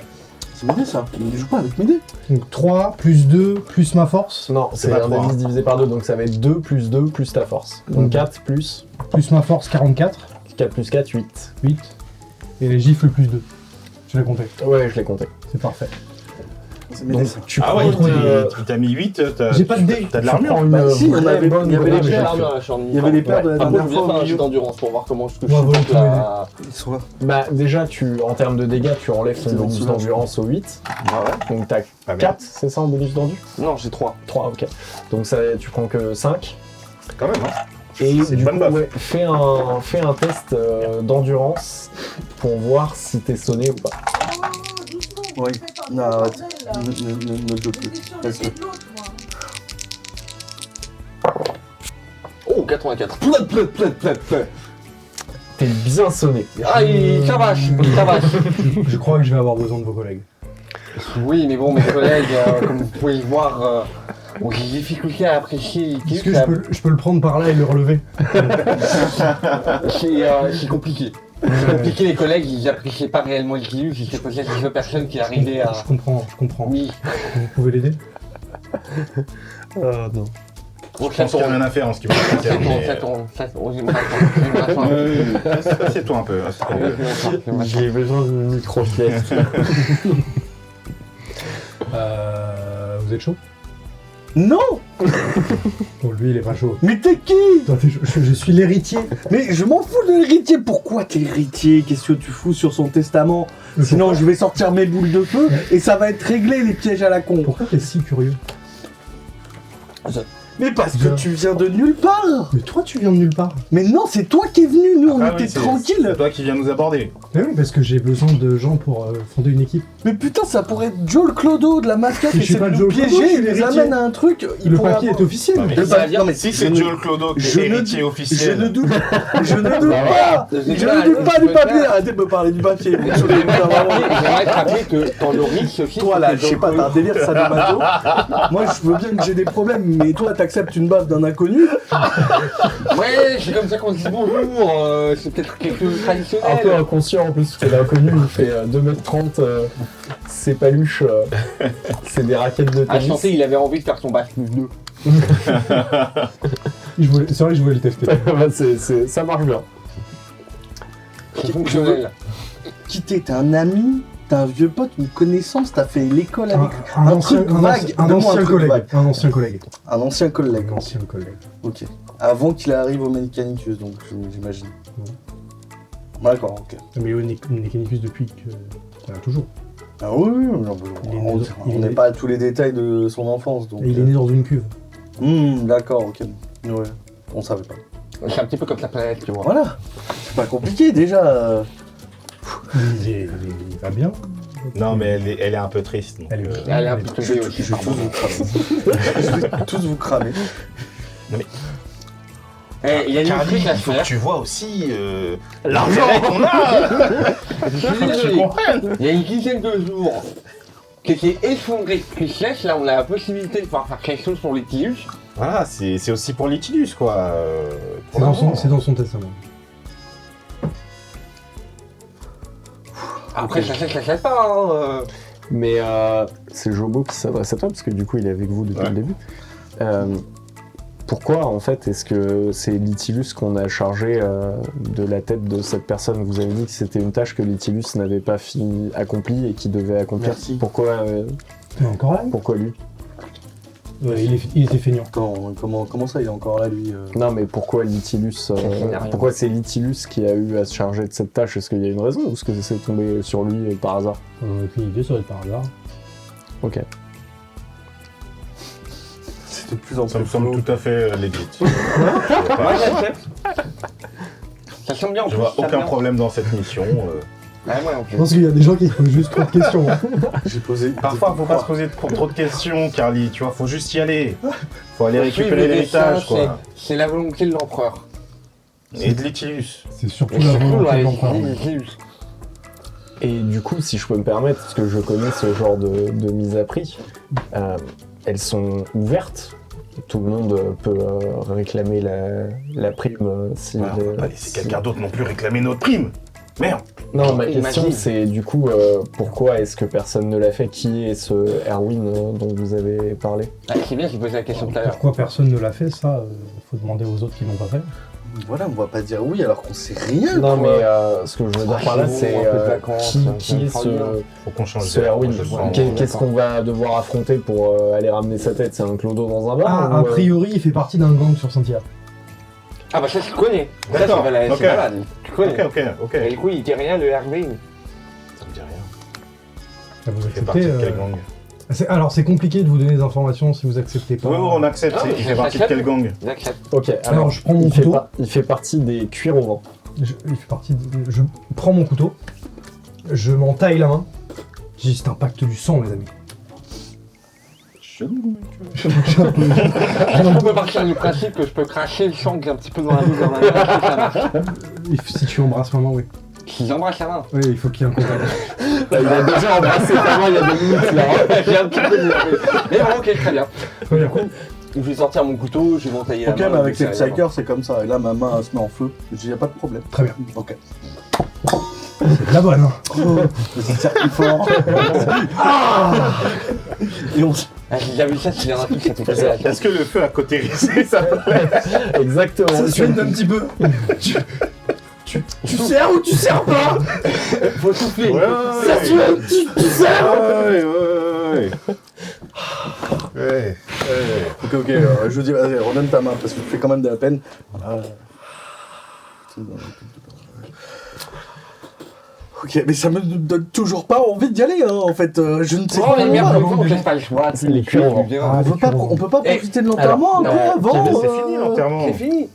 C'est m'aider ça. Il joue pas avec mes dés. Donc 3 plus 2 plus ma force Non, c'est pas un des trois. 10 divisé par 2, donc ça va être 2 plus ta force. Donc 4 plus plus ma force 44. 4 plus 4, 8. 8. Et les gifles plus 2. Je l'ai compté. Ouais, je l'ai compté. C'est parfait. C'est mes Donc dés ça. tu Ah prends ouais, une, il t'a mis 8. J'ai pas de dés. T'as de tu l'armure. prends une Bah, si, vraie on avait- bonne il y avait les grosse pierres. gifle. Il y avait les paires de la Par contre, dernière je fois vais faire au un jet milieu. d'endurance pour voir comment est-ce que On va je voler suis tous les la... Ils sont là. Bah déjà, en termes de dégâts, tu enlèves ton C'est bon, bonus celui-là, d'endurance au 8. Ah ouais. Donc t'as Pas bien. 4, c'est ça en bonus d'endu Non, j'ai 3. 3, ok. Donc ça, tu prends que 5. Quand même, hein. Et C'est une du bonne coup, baffe. ouais, fais un test d'endurance pour voir si t'es sonné ou pas. Oui. Non, arrête. Ne doute plus. Laisse-le. Oh, 84. Pleup. T'es bien sonné. Ah, il cravache. Je crois que je vais avoir besoin de vos collègues. Oui, mais bon, mes collègues, comme vous pouvez le voir, ont des difficultés à apprécier les Est-ce clips. que je peux le prendre par là et le relever? C'est compliqué. C'est compliqué, les collègues, ils appréciaient pas réellement le Guilux, c'était peut-être les personnes qui arrivaient à... Je comprends. Oui, Vous pouvez l'aider? Non. bon, Je pense qu'il n'y a rien à faire en ce qui me concerne. ça tourne. Assieds-toi un peu. J'ai besoin d'une micro-sieste. Vous êtes chaud? Non. Bon, lui, il est pas chaud. Mais t'es qui? Toi, je suis l'héritier. Mais je m'en fous de l'héritier. Pourquoi t'es héritier? Qu'est-ce que tu fous sur son testament? Sinon, je vais sortir mes boules de feu et ça va être réglé, les pièges à la con. Pourquoi t'es si curieux? Mais parce que Viens. tu viens de nulle part. Mais toi, tu viens de nulle part. Mais non, c'est toi qui es venu. Nous, on Ah était oui, c'est tranquilles. toi qui viens nous aborder. Mais oui, parce que j'ai besoin de gens pour fonder une équipe. Mais putain, ça pourrait être Joe le Clodo de la mafia Mais qui je suis essaie pas de nous Joe le Clodo, je piéger. suis Il nous l'héritier. amène à un truc. Il Le pourrait papier avoir- est officiel. Non, mais Le papier- non, mais Si je c'est ne- Joe le Clodo qui je est ne- héritier Je officiel. ne doute pas. Je ne doute Bah pas. voilà. Je ne doute pas du papier. Arrêtez de me parler du papier. J'aimerais te rappeler que dans le risque aussi... Toi là, c'était je sais pas, Joe t'as un délire sadomaso. Moi, je veux bien que j'ai des problèmes, mais toi, t'acceptes une baffe d'un inconnu. Ouais, c'est comme ça qu'on dit bonjour, c'est peut-être quelque chose de Un peu traditionnel. inconscient en plus, parce que l'inconnu il fait 2m30, ses paluches, c'est des raquettes de À tennis. chanter, il avait envie de faire son bac plus 2. C'est vrai que je voulais le tester. Bah, ça marche bien. C'est fonctionnel. Quitter, t'es un ami, t'es un vieux pote, une connaissance, t'as fait l'école avec Un ancien truc vague. un Donne-moi ancien truc collègue. vague. Un ancien collègue. Un ancien collègue. Un ancien collègue. Ok. Avant qu'il arrive au Mechanicus, donc j'imagine. D'accord, ok. Mais Mechanicus depuis que... Voilà, toujours. Ah oui, oui, oui, Il est on né- il est n'est né- pas à tous les détails de son enfance, donc. Et il est né dans une cuve. D'accord, ok. Ouais, on savait pas. C'est un petit peu comme ta planète, tu vois. Voilà. C'est pas compliqué déjà. Il va bien. Non, mais elle est un peu triste. Donc, Elle est- Elle est un peu Je tombée vais aussi. tous vous cramer. Je vais tous vous cramer. Il y a une Carly, truc à il faut que faire. tu vois aussi l'intérêt qu'on a. Je suis Faut que tu désolé. comprennes. Il y a une dizaine de jours qui s'est effondré de tristesse. Là, on a la possibilité de pouvoir faire quelque chose pour les Tillus. Voilà, c'est aussi pour l'Itilus, quoi. C'est dans son testament. Après, ça s'achète pas. Hein. Mais c'est Jobo qui s'adresse à toi, parce que du coup, il est avec vous depuis Ouais. le début. Pourquoi, en fait, est-ce que c'est Litilus qu'on a chargé de la tête de cette personne? Vous avez dit que c'était une tâche que Litilus n'avait pas accomplie et qu'il devait accomplir. Merci. Pourquoi, Mais encore là pourquoi lui? Il était feignant. Comment ça, il est encore là, lui Non, mais pourquoi Litilus pourquoi c'est Litilus qui a eu à se charger de cette tâche? Est-ce qu'il y a une raison ou est-ce que c'est tombé sur lui par hasard? Aucune idée, ça doit être par hasard. Ok. C'est de plus en Ça plus me semble flou. tout à fait legit. Moi, j'accepte. Ça semble bien en Je plus. vois ça semble aucun bien. problème dans cette mission. Ouais, moi non Je plus. pense qu'il y a des gens qui se posent juste trop de questions. Hein. J'ai posé. Parfois, faut pas se poser trop de questions, Carly. Tu vois, faut juste y aller. Faut aller Suivre récupérer le l'héritage, destin, quoi. c'est la volonté de l'empereur. Et de l'Itilus. C'est surtout Et la surtout, volonté de ouais, l'empereur. les Tillus. Et du coup, si je peux me permettre, parce que je connais ce genre de mise à prix, elles sont ouvertes. Tout le monde peut réclamer la prime si... Voilà, on va pas laisser quelqu'un d'autre non plus réclamer notre prime. Merde. Non, ma Imagine. question c'est du coup, pourquoi est-ce que personne ne l'a fait? Qui est ce Erwin dont vous avez parlé? Ah, c'est bien, j'ai posé la question tout à l'heure. Pourquoi personne ne l'a fait, ça, faut demander aux autres qui l'ont pas fait. Voilà, on va pas dire oui alors qu'on sait rien. Non, quoi. mais ce que je veux dire par là, c'est c'est bon, un peu de vacances, qui est ça me prend Faut qu'on change ce d'air, Erwin? je sens. Qu'est-ce qu'on va devoir affronter pour aller ramener sa tête? C'est un clodo dans un bar? Ah, ou, a priori, il fait partie d'un gang sur Saint-Hilaire. Ah bah ça, je connais. Ça, D'accord, c'est ok. malade. Tu connais. Ok. Et du coup, il dit rien, le RB. Ça me dit rien. Ah, vous Il fait acceptez partie de quel gang Alors, c'est compliqué de vous donner des informations si vous acceptez pas. Oui, on accepte. Ah, mais Il fait partie de quel gang? J'accepte. Ok, Alors, je prends mon il fait, couteau. il fait partie des cuirs au vent. Il fait partie je prends mon couteau, je m'en taille la main. Je dis, c'est un pacte du sang, les amis. On peut partir du principe que je peux cracher le sang qui est un petit peu dans la bouche dans ma main, est-ce que ça marche. Si tu embrasses ma main, oui. Si j'embrasse la main. Oui, il faut qu'il y ait un contact. Il a déjà embrassé ta main il y a 2 minutes là. J'ai un petit peu de... Mais bon, ok, très bien. Très bien. Je vais sortir mon couteau, je vais m'entailler la Ok, main. mais avec je les vais serrer la main. Psychers, c'est comme ça. Et là, ma main elle se met en feu. Je dis, y a pas de problème. Très bien. Ok. C'est de la bonne. Hein. Vas-y, tire plus fort. Et on se. Ah, j'ai déjà vu ça, c'est un truc, ça fait passer la tête. Est-ce que le feu a cautérisé ça peut Exactement. Ça se fait un petit peu. Tu sers ou tu sers pas? Faut souffler. Ça tu sers. Ouais. Ok, je vous dis, vas-y, redonne ta main parce que tu fais quand même de la peine. Voilà. Ok, mais ça me donne toujours pas envie d'y aller, hein, en fait. Je ne sais Oh, pas. mais merde, comment. on laisse pas le choix. Les cuirs au vent. Ah, On peut pas profiter de l'enterrement un peu avant. C'est fini l'enterrement. C'est fini.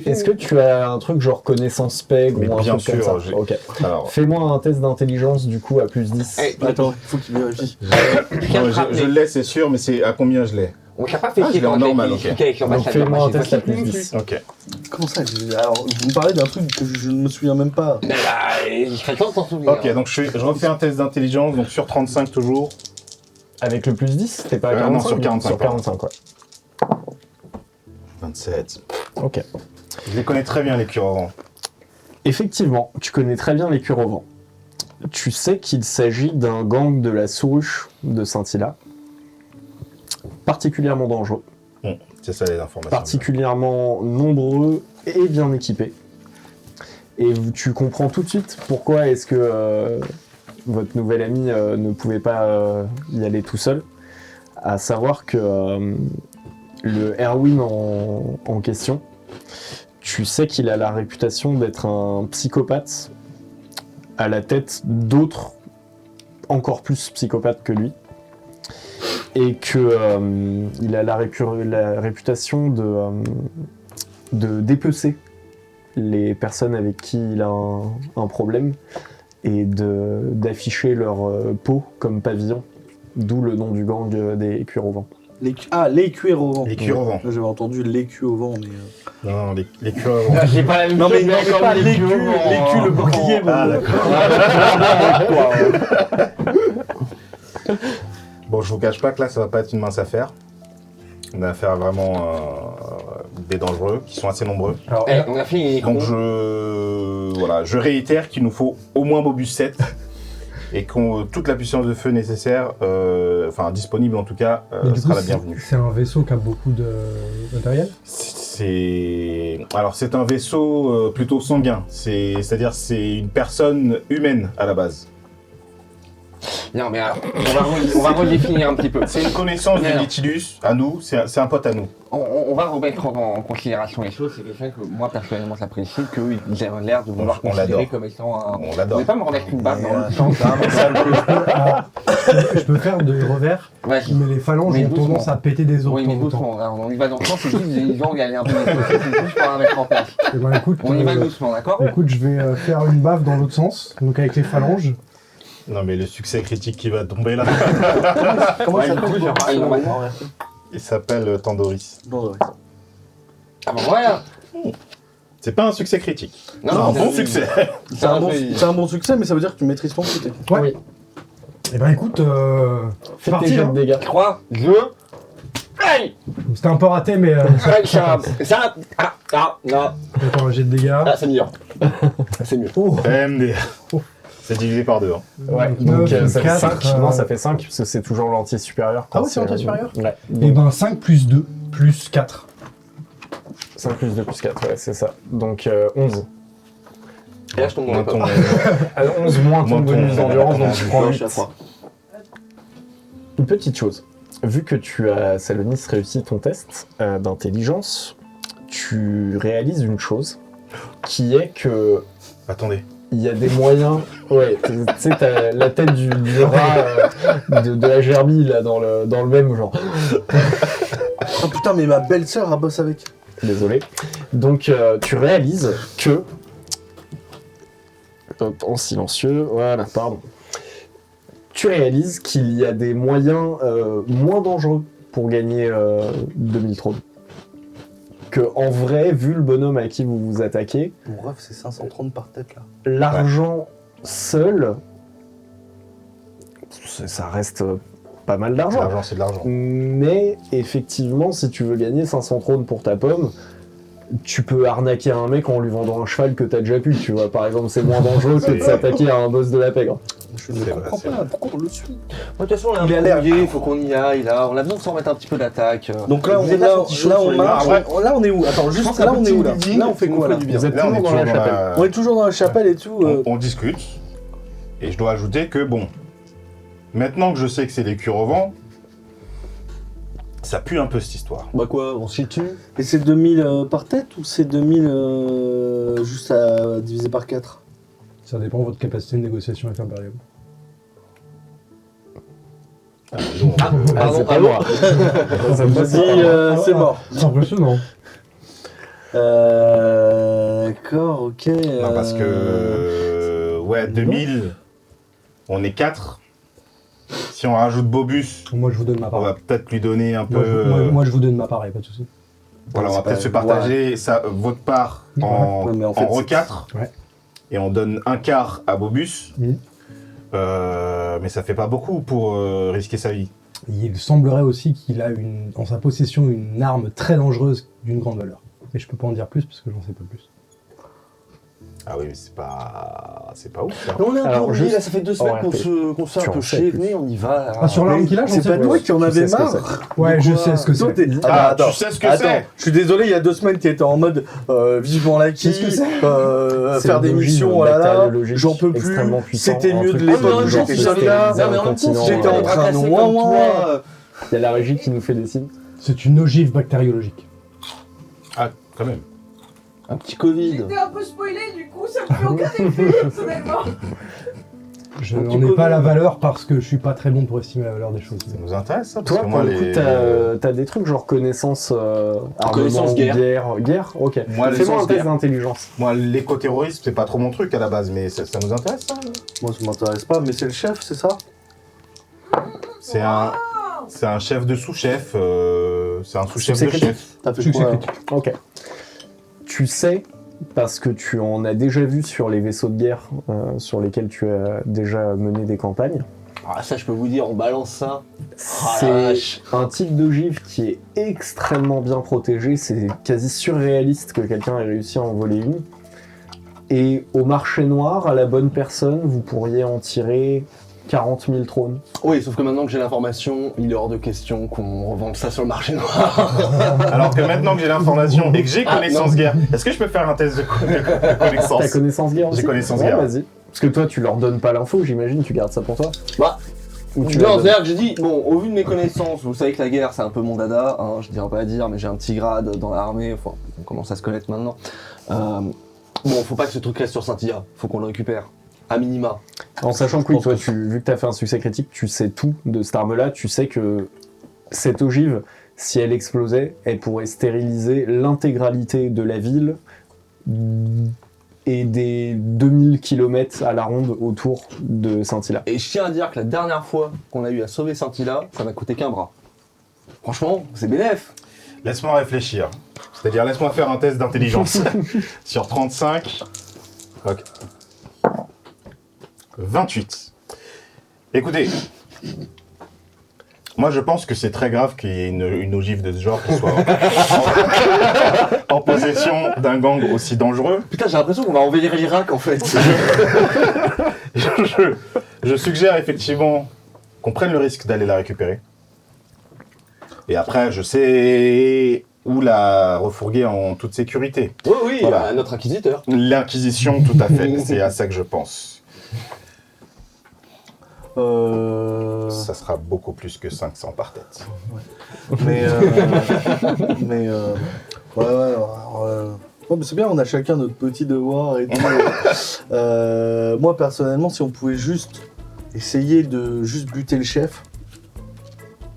Est-ce que tu as un truc genre connaissance PEG Mais ou un bien truc comme sûr, ça? Ok. Alors, Fais-moi un test d'intelligence du coup à plus 10. Eh, Attends, il faut qu'il vérifie. je l'ai, c'est sûr, mais c'est à combien je l'ai? On t'a pas fait Ah, chier je l'ai en quand on a normal, été ok. discuté avec Donc l'ambassadeur. fais-moi un Moi, j'ai test à pas plus non plus. 10. Ok. Comment ça Alors, vous me parlez d'un truc que je ne me souviens même pas. Mais là, il serait temps de s'en souvenir. Ok, donc je refais un test d'intelligence, donc sur 35 toujours. Avec le plus 10, t'es pas à 45? Non, sur 45, Sur 45, ouais. 27. Ok. Je les connais très bien, les cuirs au vent. Effectivement, tu connais très bien les cuirs au vent. Tu sais qu'il s'agit d'un gang de la Souruche de Saint-Hilaire, particulièrement dangereux, C'est ça les informations. particulièrement nombreux et bien équipés. Et tu comprends tout de suite pourquoi est-ce que votre nouvel ami ne pouvait pas y aller tout seul. À savoir que le Erwin en question, tu sais qu'il a la réputation d'être un psychopathe à la tête d'autres encore plus psychopathes que lui. Et que il a la réputation de dépecer les personnes avec qui il a un problème et d'afficher leur peau comme pavillon, d'où le nom du gang des cuirs au vent. Les cuirs au vent. Les cuirs au vent. J'avais entendu les culs au vent, mais... Non, les cuirs au vent. J'ai pas la même Non, mais chose, non, mais comme pas les culs, culs, le bouclier, Ah, bon. d'accord. Bon, je vous cache pas que là, ça va pas être une mince affaire. On a affaire à vraiment des dangereux, qui sont assez nombreux. Alors, Eh, on a fait une Donc je réitère qu'il nous faut au moins Bobus 7 et qu'on toute la puissance de feu nécessaire, disponible en tout cas, mais du sera coup, la bienvenue. c'est un vaisseau qui a beaucoup de matériel. C'est un vaisseau plutôt sanguin. C'est-à-dire c'est une personne humaine à la base. Non, mais alors, on va redéfinir un petit peu. C'est une connaissance Mais du non. Nautilus à nous. C'est un pote à nous. On va remettre en considération les choses. C'est quelqu'un que moi, personnellement, j'apprécie, qu'ils aient l'air de vouloir On considérer l'adore. comme étant un... On Vous l'adore. pouvez pas me remettre une baffe dans l'autre sens, Je peux faire de revers, Vas-y. mais les phalanges Mais ont doucement. tendance à péter des os Oui, de mais temps en temps. doucement. Alors, on y va dans le sens où les gens gagnent un peu les choses. C'est juste pour la mettre en place. Eh ben, écoute, On y va doucement, d'accord? écoute, je vais faire une baffe dans l'autre sens, donc avec les phalanges. Non mais le succès critique qui va tomber là. Comment ça du coup, s'appelle genre, ah, normalement. Il s'appelle Tandoris. Non, ouais. Ah bon, voilà. C'est pas un succès critique. Non, C'est un non, bon succès. C'est un bon succès, mais ça veut dire que tu maîtrises ton côté. Ouais. Oui. Eh ben écoute, c'est parti. Tes jets Hein. de dégâts. 3, 2... Aïe. C'était un peu raté, mais Ça... Non. attends, un jet de dégâts. Ah, c'est mieux. C'est mieux. Oh, MD. C'est divisé par 2. Hein. Ouais, neuf, donc ça fait 4, 5. Non, ça fait 5 parce que c'est toujours l'entier supérieur. Ah oui, c'est l'entier supérieur. Ouais. Et ben 5 plus 2 plus 4. 5 plus 2 plus 4, ouais, c'est ça. Donc 11. Et là, je tombe dans la Ton- pomme. 11 moins ton Moins ton- bonus d'endurance, donc tu prends Non, 8. je suis à 3. Une petite chose. Vu que tu as, Salonis, réussi ton test d'intelligence, tu réalises une chose qui est que Attendez. il y a des moyens. Ouais, tu sais, t'as la tête du rat de la gerbille là dans le même genre. Oh putain, mais ma belle-sœur a bossé avec. Désolé. Donc tu réalises que. Hop, en silencieux, voilà, pardon. Tu réalises qu'il y a des moyens moins dangereux pour gagner 2000 trônes. Que en vrai, vu le bonhomme à qui vous vous attaquez, Mon ref, c'est 530 par tête là. l'argent seul, ça reste pas mal d'argent. L'argent, c'est de l'argent. Mais effectivement, si tu veux gagner 500 trônes pour ta pomme, tu peux arnaquer un mec en lui vendant un cheval que t'as déjà pu, tu vois. Par exemple, c'est moins dangereux que de s'attaquer à un boss de la pègre. Je ne C'est comprends vrai, pas pourquoi on le suit. De toute façon, on Il est a un l'air- peu mouillé, il faut qu'on y aille là. On a besoin de s'en remettre un petit peu d'attaque. Donc là, Vous êtes pas senti chaud sur on les marche. mains, Là, on est où? Attends, juste là, on est où là? Là, on fait quoi là? Vous êtes Là, on toujours est dans la toujours chapelle. On est toujours dans la chapelle et tout. On discute. Et je dois ajouter que, bon, maintenant que je sais que c'est les cures au vent, ça pue un peu cette histoire. Bah quoi, on s'y tue? Et c'est 2000 par tête ou c'est 2000 juste à diviser par 4? Ça dépend de votre capacité de négociation avec l'Imperium. Nous, on- Ah, c'est pas allô. moi. Ça me J'ai passe dit pas. c'est mort. C'est impressionnant. D'accord, ok. Non, parce que, ouais, 2000, on est 4. Si on rajoute Bobus, Moi, je vous donne ma on part. va peut-être lui donner un peu. Moi, je vous donne ma part, y a pas de souci. Voilà, on va c'est peut-être pas- se partager votre part en, Ouais, mais en fait, en c'est- re-4. Ouais. Et on donne un quart à Bobus. Mhm. Mais ça fait pas beaucoup pour risquer sa vie. Il semblerait aussi qu'il a en sa possession une arme très dangereuse d'une grande valeur. Mais je peux pas en dire plus parce que j'en sais pas plus. Ah oui, mais c'est pas ouf ça. On est un peu Alors, oublié, juste là, ça fait 2 semaines en qu'on RP. se fait Tu un peu en sais chier. plus. Venez, on y va. là. Ah, sur l'arme qu'il a, j'en C'est sais pas plus. toi qui en Tu avais sais ce que marre? Ouais, De je quoi sais ce que Toi, c'est. t'es- Ah, attends, tu sais ce que attends, c'est. je suis désolé, il y a 2 semaines, tu étais en mode vivement l'acquis, Qu'est-ce que c'est faire des C'est une missions, logique oh là là, bactériologique j'en peux plus, extrêmement puissant, c'était un mieux de truc l'époque Ah, mais en où même temps, j'étais si soldat. Non, mais en même temps, continent, si j'étais en train de comme ouin-ouin. toi, Il y a la régie qui nous fait des signes. C'est une ogive bactériologique. Ah, quand même. un petit Covid. J'étais un peu spoilé, du coup, ça me fait aucun effet, personnellement. Je Un petit n'en ai peu pas de- la valeur parce que je suis pas très bon pour estimer la valeur des choses. Ça nous intéresse, ça, parce Toi, que pour moi, le coup, t'as des trucs genre connaissance, Connaissance armement, guerre. Ok. Moi, Fais-moi un sens test guerre. d'intelligence. Moi, l'écoterrorisme, c'est pas trop mon truc à la base, mais ça nous intéresse, ça. Moi, ça m'intéresse pas, mais c'est le chef, c'est ça? C'est un chef de sous-chef, c'est un sous-chef de Sous-secrétaire. chef. T'as fait Succès quoi? critique. Ok. Tu sais, parce que tu en as déjà vu sur les vaisseaux de guerre sur lesquels tu as déjà mené des campagnes, Ah, ça, je peux vous dire, on balance ça. la c'est vache. un type d'ogive qui est extrêmement bien protégé. C'est quasi surréaliste que quelqu'un ait réussi à en voler une. Et au marché noir, à la bonne personne, vous pourriez en tirer 40 000 trônes. Oui, sauf que maintenant que j'ai l'information, il est hors de question qu'on revende ça sur le marché noir. Alors que maintenant que j'ai l'information et que j'ai Ah, connaissance non. guerre, est-ce que je peux faire un test de connaissance? Ta connaissance guerre aussi J'ai connaissance Ouais, guerre. Vas-y. Parce que toi, tu leur donnes pas l'info, j'imagine, tu gardes ça pour toi. Bah, Ou tu non, la donnes c'est-à-dire que j'ai dit, bon, au vu de mes connaissances, vous savez que la guerre, c'est un peu mon dada, hein, je dirais pas à dire, mais j'ai un petit grade dans l'armée, enfin, on commence à se connaître maintenant. Bon, faut pas que ce truc reste sur Scintilla, faut qu'on le récupère, à minima. En sachant que oui, toi, vu que tu as fait un succès critique, tu sais tout de cette arme-là, tu sais que cette ogive, si elle explosait, elle pourrait stériliser l'intégralité de la ville et des 2000 km à la ronde autour de Scintilla. Et je tiens à dire que la dernière fois qu'on a eu à sauver Scintilla, ça m'a coûté qu'un bras. Franchement, c'est bénef. Laisse-moi réfléchir. C'est-à-dire, laisse-moi faire un test d'intelligence. Sur 35. Ok. 28. Écoutez. Moi, je pense que c'est très grave qu'il y ait une ogive de ce genre qui soit en possession d'un gang aussi dangereux. Putain, j'ai l'impression qu'on va envahir l'Irak en fait. Je suggère effectivement qu'on prenne le risque d'aller la récupérer. Et après, je sais où la refourguer en toute sécurité. Oui, oui, Voilà. notre inquisiteur. L'inquisition, tout à fait. C'est à ça que je pense. Ça sera beaucoup plus que 500 par tête. Mais ouais, alors, ouais, mais c'est bien, on a chacun notre petit devoir et tout. Moi personnellement, si on pouvait juste essayer de juste buter le chef.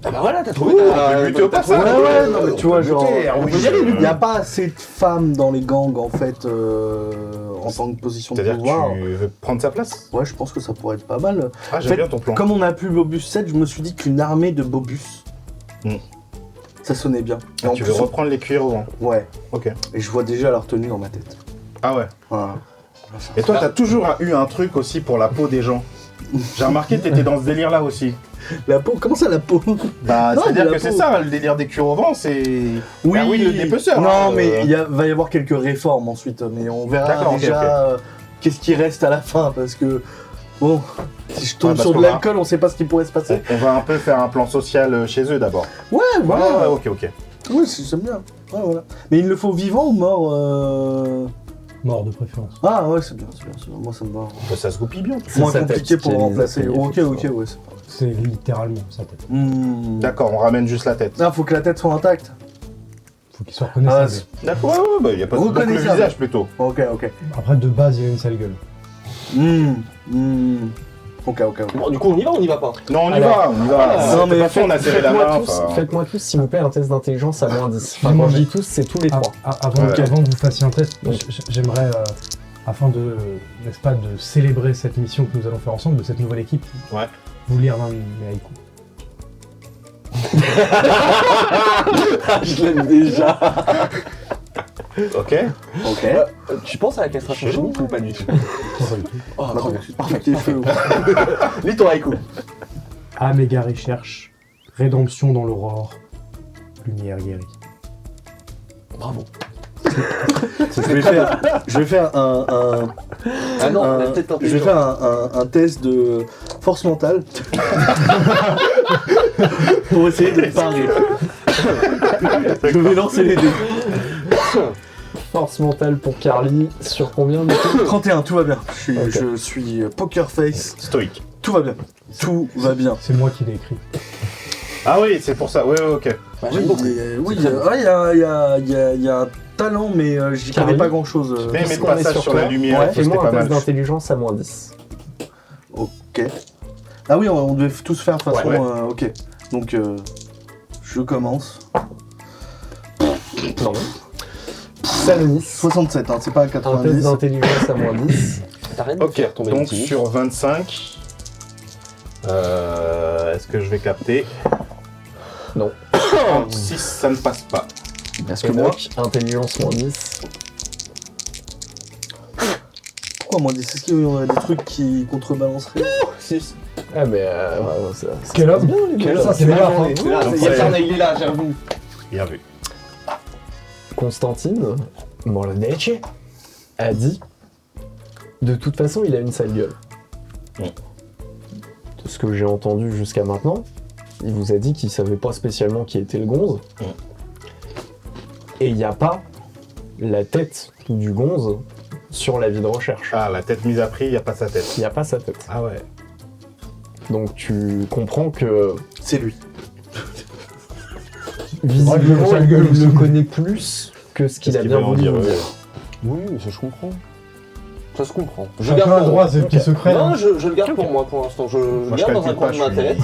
Ah bah voilà, t'as trouvé on peut buter au passage. Ouais, non mais tu vois, genre, on peut il buter, n'y a pas assez de femmes dans les gangs en fait, en tant que position de C'est-à-dire pouvoir. que tu veux prendre sa place? Ouais, je pense que ça pourrait être pas mal. Ah, j'aime fait, bien ton plan. Comme on a plus Bobus 7, je me suis dit qu'une armée de Bobus, ça sonnait bien. Et en Tu plus, veux reprendre les cuirs au vent? ouais, Ok. et je vois déjà leur tenue dans ma tête. Ah ouais. Voilà. Et toi, t'as toujours eu un truc aussi pour la peau des gens. J'ai remarqué que t'étais dans ce délire-là aussi. La peau, comment ça la peau? Bah, Non, c'est-à-dire mais la que c'est peau. ça, le délire des cuirs au vent, c'est... Oui, Ah oui, le dépeceur. Non, hein, mais va y avoir quelques réformes ensuite, mais on verra D'accord, ok, déjà qu'est-ce qui reste à la fin, parce que bon, si je tombe Ouais, parce sur de qu'on va- l'alcool, on sait pas ce qui pourrait se passer. On va un peu faire un plan social chez eux d'abord. Ouais, voilà. Ouais, ok. Ouais, j'aime bien. Ouais, voilà. Mais il le faut vivant ou mort Mort de préférence. Ah ouais, c'est bien, c'est bien. Moi, ça me va. Bah, ça se goupille bien. C'est Moins sa compliqué tête pour qui le est remplacer. mise à Ok, payer, ok, ouais. c'est pas- C'est littéralement sa tête. D'accord, on ramène juste la tête. Ah, faut que la tête soit intacte. Faut qu'il soit Ah, reconnaissable. D'accord, ouais, bah, y a pas de... Donc, le Reconnaissable. visage plutôt. Ok, ok. Après, de base, il a une sale gueule. Ok. Bon, du coup, on y va pas? Non, on y Alors, va, on y va. non, De mais toute façon, on a serré la main. enfin, Faites-moi tous, s'il vous plaît, un test d'intelligence à moins 10. Enfin, quand je dis tous, c'est tous les trois. Avant Ouais. que vous fassiez un test, Oui. j'aimerais, afin de, n'est-ce pas, de célébrer cette mission que nous allons faire ensemble, de cette nouvelle équipe, Ouais. vous lire l'un de mes haïkus. Je l'aime déjà. Ok. Ok. Tu penses à la castration chimique ou pas du tout? Pas du tout. Oh, Bah, trop bien. tes cheveux. Lis ton haïku. Âme égarée cherche, rédemption dans l'aurore, lumière guérie. Bravo. Je vais faire un Ah non, un- la tête je vais intelligente. faire un test de force mentale pour essayer de parer. Je vais lancer les dés. Force mentale pour Carly, sur combien du coup 31, tout va bien. Ok. Je suis poker face. Stoïque. Tout va bien. Tout va bien. C'est moi qui l'ai écrit. Ah oui, c'est pour ça. Ouais, ok. Bah, j'aime beaucoup. Oui, C'est très il y a un talent, mais j'y Carly. connais pas grand chose. Mais Puisqu'on le est passage sur sur toi, la lumière, ouais, c'était Fais-moi pas un test mal. d'intelligence à moins 10. Ok. Ah oui, on devait tous faire façon. Ouais. Ok. Donc, je commence. Non. Salonis. 67, hein, c'est pas Un test 90. d'intelligence à moins 10. T'arrêtes de Ok, faire tomber donc les petits. sur 25, est-ce que je vais capter Non. 6, ça ne passe pas. Parce que moi, intelligence moins 10. Pourquoi moins 10? Est-ce qu'il y a des trucs qui contrebalanceraient? 6. Ah, mais. Quel homme Ça, c'est bien. Il y a Carnet, il est là, j'ai revu. Bien vu. Constantine Morlaneche a dit de toute façon, il a une sale gueule. Mm. De ce que j'ai entendu jusqu'à maintenant, il vous a dit qu'il savait pas spécialement qui était le gonze. Mm. Et il n'y a pas la tête du gonze sur l'avis de recherche. Ah, la tête mise à prix, il n'y a pas sa tête. Il n'y a pas sa tête. Ah ouais. Donc tu comprends que C'est lui. visiblement, sale il gueule aussi. le connaît plus que ce qu'il a bien voulu dire. dire. Oui, mais ça je comprends. Ça se comprend. Chacun a le droit à ses petits secrets. Non, hein. je le garde pour moi pour l'instant. Je le Moi, je garde dans un calcule coin pas, de ma je suis tête.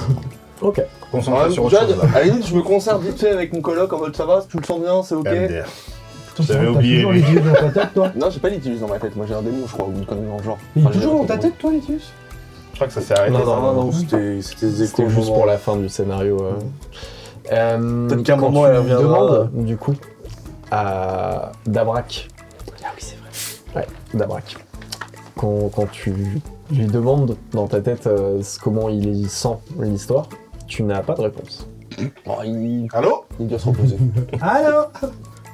Ok. concentré sur autre chose là. À la limite, je me conserve vite fait avec mon coloc en mode ça va, tu le sens bien, c'est ok. MDR. Putain, J'avais t'as oublié, toujours lui. les yeux dans ta tête, toi. Non, j'ai pas l'Itilus dans ma tête, moi j'ai un démon, je crois, ou une connerie dans le genre. Il est Enfin, j'ai toujours dans pas ta compris. tête, toi, Litius Je crois que ça s'est arrêté. Non, ça. non, Non, c'était des échos. C'était juste pour la fin du scénario. Peut-être qu'à un quand moment, tu elle reviendra. demandes, du coup, à Dabrak. Ah oui, c'est vrai. Ouais, Dabrak. Quand tu lui demandes dans ta tête comment il sent l'histoire, tu n'as pas de réponse. Oh, il Allô? doit se reposer. Allô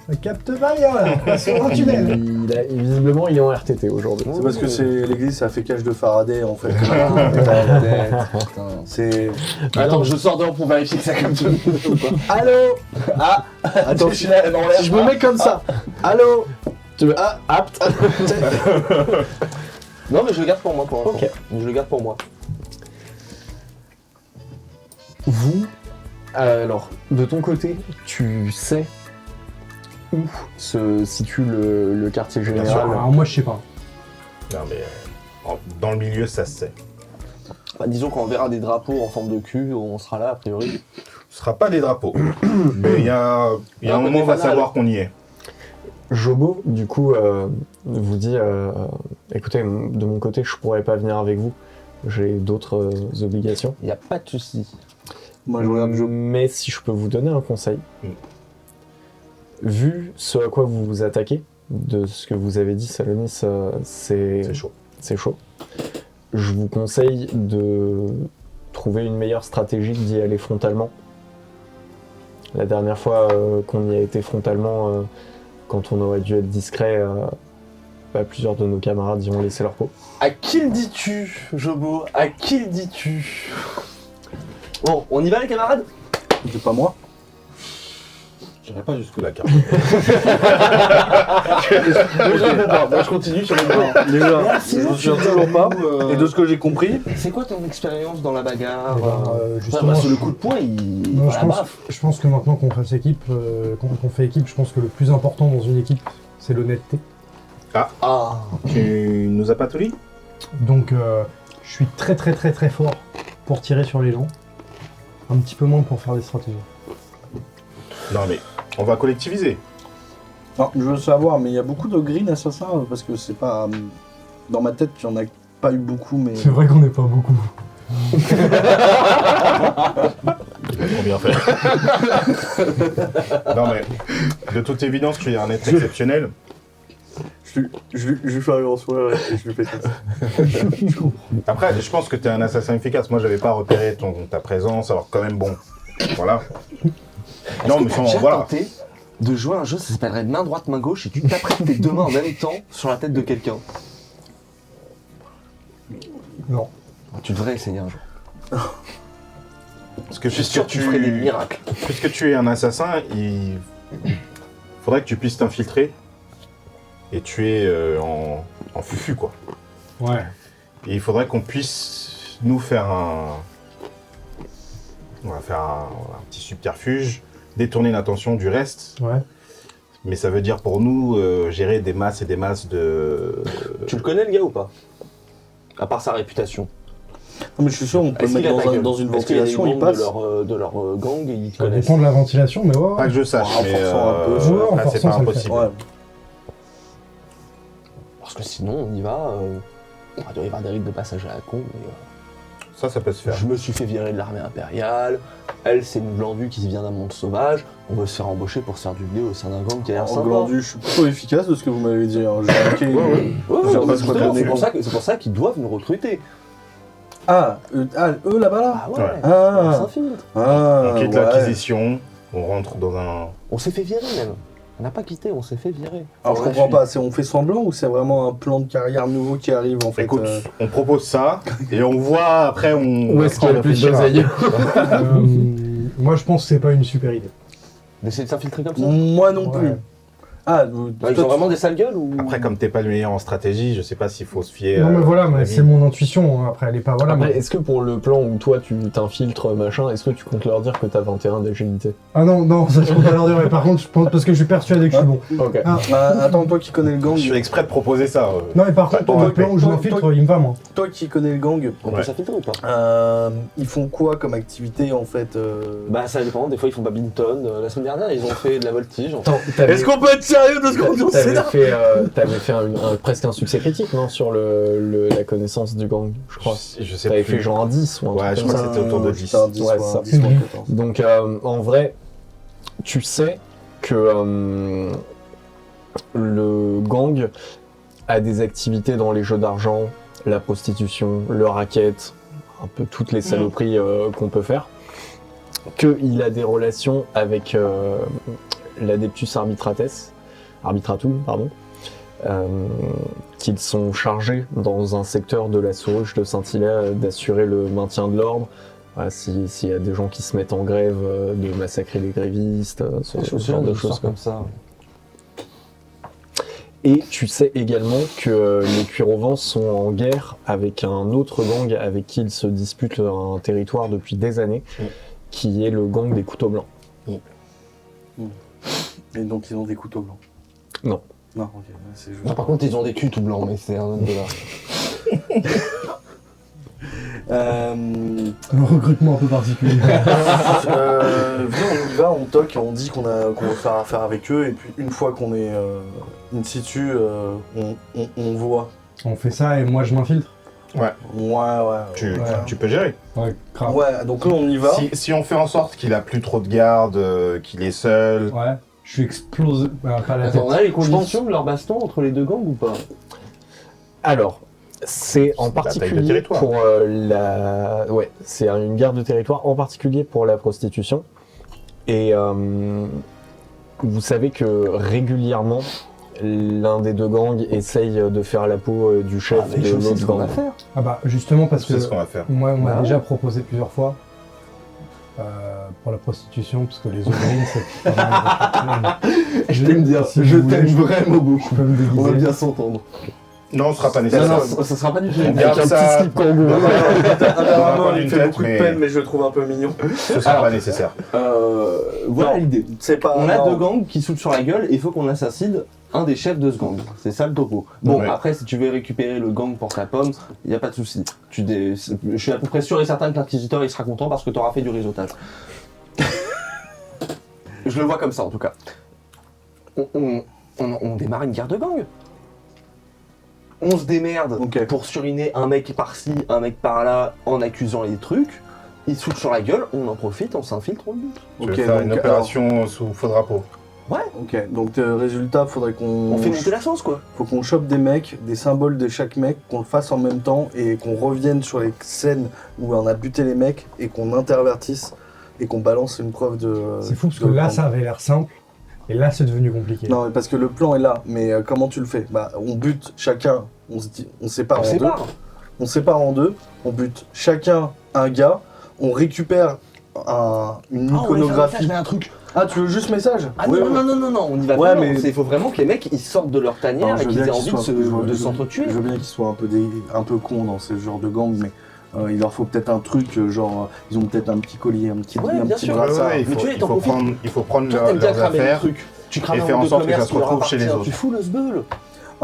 Ça capte pas bien, là. Passons dans le tunnel. Visiblement, il est en RTT aujourd'hui. C'est parce que c'est l'église, ça fait cage de Faraday en fait. Putain. C'est. Attends, je sors dehors pour vérifier que ça capte mieux ou pas. Allô. Attends, je suis là dans l'air. Si je me mets comme ça. Allô. Tu veux apte. Non, mais je le garde pour moi pour l'instant. Ok. Je le garde pour moi. Vous, alors, de ton côté, tu sais où se situe le quartier sûr. général. Alors, moi, je sais pas. Non mais dans le milieu, ça se sait. Bah, disons qu'on verra des drapeaux en forme de cul, on sera là a priori. Ce sera pas des drapeaux. Mais il y a un moment, on va savoir qu'on y est. Jobo, du coup, vous dit écoutez, de mon côté, je pourrais pas venir avec vous. J'ai d'autres obligations. Y a pas de souci. Moi, je regarde Joe. Mais si je peux vous donner un conseil, Mm. vu ce à quoi vous vous attaquez, de ce que vous avez dit, Salonis, C'est chaud. c'est chaud. Je vous conseille de trouver une meilleure stratégie que d'y aller frontalement. La dernière fois qu'on y a été frontalement, quand on aurait dû être discret, plusieurs de nos camarades y ont laissé leur peau. À qui le dis-tu, Jobo? À qui le dis-tu? Bon, on y va les camarades? C'est pas moi. J'irai pas jusque-là, car. Je continue sur le bord. Déjà, je me souviens toujours pas. Et de ce que j'ai compris, C'est quoi ton expérience dans la bagarre? Eh ben, Justement, justement, le coup de poing, il... Non, voilà, je pense que maintenant qu'on fasse équipe, qu'on fait équipe, je pense que le plus important dans une équipe, c'est l'honnêteté. Ah, Tu nous as pas tout dit? Donc, je suis très très très très fort pour tirer sur les gens. Un petit peu moins pour faire des stratégies. Non mais on va collectiviser. non, je veux savoir, mais il y a beaucoup de green assassins parce que c'est pas. Dans ma tête, il y en a pas eu beaucoup, mais. C'est vrai qu'on n'est pas beaucoup. Trop bien fait. Non mais de toute évidence, tu es un être exceptionnel. Je lui fais un sourire et je lui fais ça. Après, je pense que tu es un assassin efficace. Moi, j'avais pas repéré ta présence, alors quand même bon. Voilà. Non, mais sans, j'ai voilà. tenté de jouer à un jeu, ça s'appellerait main droite, main gauche, et tu taperais tes deux mains en même temps sur la tête de quelqu'un. Non. Tu devrais essayer un jour. Parce que Je suis sûr que tu ferais des miracles. puisque tu es un assassin, il faudrait que tu puisses t'infiltrer et tuer en fufu, quoi. Ouais. Et il faudrait qu'on puisse nous faire on va faire un petit subterfuge, détourner l'attention du reste, Ouais. mais ça veut dire pour nous gérer des masses et des masses de... Tu le connais le gars ou pas? À part sa réputation. Non, mais je suis sûr, on peut le Est-ce qu'il mettre a ta gueule dans une Est-ce qu'il y a des ventilation, il membres passe. de leur gang et ils te Ça connaissent. dépend de la ventilation, mais ouais. Pas que je sache, En mais forçant un peu. Ouais, en après, c'est forçant, pas ça le fait. impossible. Ouais. Parce que sinon, on y va. Il doit y avoir des rites de passage à la con, mais. Ça peut se faire. Je me suis fait virer de l'armée impériale. Elle, c'est une glandue qui vient d'un monde sauvage. On veut se faire embaucher pour se faire du blé au sein d'un gang qui a l'air En sympa. glandu, je suis plutôt efficace de ce que vous m'avez dit. Hein. J'ai marqué. Ouais, J'ai ouais, pas justement, trop c'est donné. c'est pour ça qu'ils doivent nous recruter. Eux là-bas là. Ah ouais, Ouais. on Ah, s'infiltre. On quitte ouais. l'acquisition, on rentre dans un... On s'est fait virer même. On n'a pas quitté, on s'est fait virer. Alors je Ouais, comprends pas, on fait semblant ou c'est vraiment un plan de carrière nouveau qui arrive en fait Écoute, on propose ça, et on voit, après, on... Où est-ce qu'il y a le plus réfléchira. d'oseille? Moi, je pense que c'est pas une super idée. D'essayer de s'infiltrer comme ça. Moi non plus. Ouais. Ah, Bah, ils ont vraiment des sales gueules ou... Après, comme t'es pas le meilleur en stratégie, je sais pas s'il faut se fier... Non, mais voilà, mais à c'est mon intuition. Hein. Après, elle est pas. Voilà. Après, mais- est-ce que pour le plan où toi tu t'infiltres machin, est-ce que tu comptes leur dire que t'as 21 d'agilité? Ah non, ça je compte pas leur dire. Mais par contre, je pense parce que je suis persuadé que je suis bon. Ok. Ah, attends, toi qui connais le gang, Je fais exprès de proposer ça. non, mais par contre, Toi, le plan où je toi, m'infiltre, il me va, moi. toi qui connais le gang, On peut Ouais. s'infiltrer ou pas ils font quoi comme activité en fait Bah ça dépend, des fois ils font badminton. La semaine dernière ils ont fait de la voltige. Attends, t'avais qu'on peut être sérieux de ce qu'on dit t'avais fait presque un succès critique, non, sur la connaissance du gang, je crois. Je sais T'avais plus. fait genre un 10 ou un Ouais, truc je comme crois ça. que c'était autour de 10. Un 10, Ouais, ouais, ça. un 10 ou un 14. Donc en vrai, tu sais que le gang a des activités dans les jeux d'argent, la prostitution, le racket, un peu toutes les saloperies qu'on peut faire, qu'il a des relations avec l'Adeptus Arbitratum, pardon, qu'ils sont chargés dans un secteur de la Souruche de Saint-Hilaire d'assurer le maintien de l'ordre. Voilà, s'il y a des gens qui se mettent en grève, de massacrer les grévistes, ce genre de choses comme ça. Et tu sais également que les Cuirovans sont en guerre avec un autre gang avec qui ils se disputent un territoire depuis des années, qui est le gang des couteaux blancs. Et donc ils ont des couteaux blancs. Non. Non, ok, c'est juste. Non, par contre ils ont des culs tout blancs, mais c'est un autre débat. Un recrutement un peu particulier. Viens, on y va, on toque, on dit qu'on va faire affaire avec eux, et puis une fois qu'on est in situ, on voit. On fait ça et moi je m'infiltre. Ouais. Tu peux gérer. Ouais, grave. Ouais, donc là on y va. Si on fait en sorte qu'il a plus trop de garde, qu'il est seul... Ouais. Je suis explosé. Pas la tête. Attends, on a les conditions de leur baston entre les deux gangs ou pas? Alors, c'est en C'est la taille de particulier territoire. pour la... Ouais, c'est une guerre de territoire, en particulier pour la prostitution. Et vous savez que régulièrement, l'un des deux gangs essaye de faire la peau du chef mais de je sais l'autre ce qu'on va gang. faire. Ah bah justement parce que C'est ce qu'on va faire. moi on m'a Bah déjà proposé plusieurs fois pour la prostitution parce que les aubergines c'est pas mal. Je t'aime bien, Si je vous voulez, t'aime je vraiment beaucoup. Je peux me On va déguiser. bien s'entendre. Non, ce sera pas Non, nécessaire. non, ça sera pas du tout. On Avec garde un ça- petit slip kangourou. Apparemment, pas il d'une fait tête, beaucoup mais- de peine, mais je le trouve un peu mignon. Ce sera pas nécessaire. Voilà Non. l'idée. C'est pas. On a non. deux gangs qui sautent sur la gueule et il faut qu'on assassine un des chefs de ce gang. C'est ça le topo. Bon, Ouais. après, si tu veux récupérer le gang pour ta pomme, il n'y a pas de souci. Je suis à peu près sûr et certain que l'inquisiteur il sera content parce que tu auras fait du réseautage. Je le vois comme ça en tout cas. On démarre une guerre de gang. On se démerde Ok. pour suriner un mec par-ci, un mec par-là en accusant les trucs. Ils sautent sur la gueule, on en profite, on s'infiltre, on le bute. Tu veux Ok, faire donc, une opération sous faux drapeau. Ok, donc résultat, faudrait qu'on. On fait monter la sauce quoi. Faut qu'on chope des mecs, des symboles de chaque mec, qu'on le fasse en même temps et qu'on revienne sur les scènes où on a buté les mecs et qu'on intervertisse et qu'on balance une preuve de. C'est fou parce de que là plan. ça avait l'air simple et là c'est devenu compliqué. Non, mais parce que le plan est là, mais comment tu le fais? Bah, on bute chacun, on sépare On en deux. sépare. On sépare en deux, on bute chacun un gars, on récupère une iconographie. un truc. Ah, tu veux juste message? Ah Ouais, non, ouais. non, non, non, non, on y va Ouais, plus, mais- Il faut vraiment que les mecs ils sortent de leur tanière Alors, je et veux qu'ils bien aient qu'ils envie soient- de s'entretuer. Je veux bien qu'ils soient un peu cons dans ce genre de gang, mais il leur faut peut-être un truc, genre, ils ont peut-être un petit collier, un petit, Ouais, un bien petit sûr. brassard. il Mais faut, tu vois, il t'en faut profites. prendre Toi, leurs t'aimes bien leurs cramer les affaires. trucs. Tu crames et un faire en bout de sorte que ça commerce se qui leur retrouve chez les appartient. autres. Tu fous le sbeul.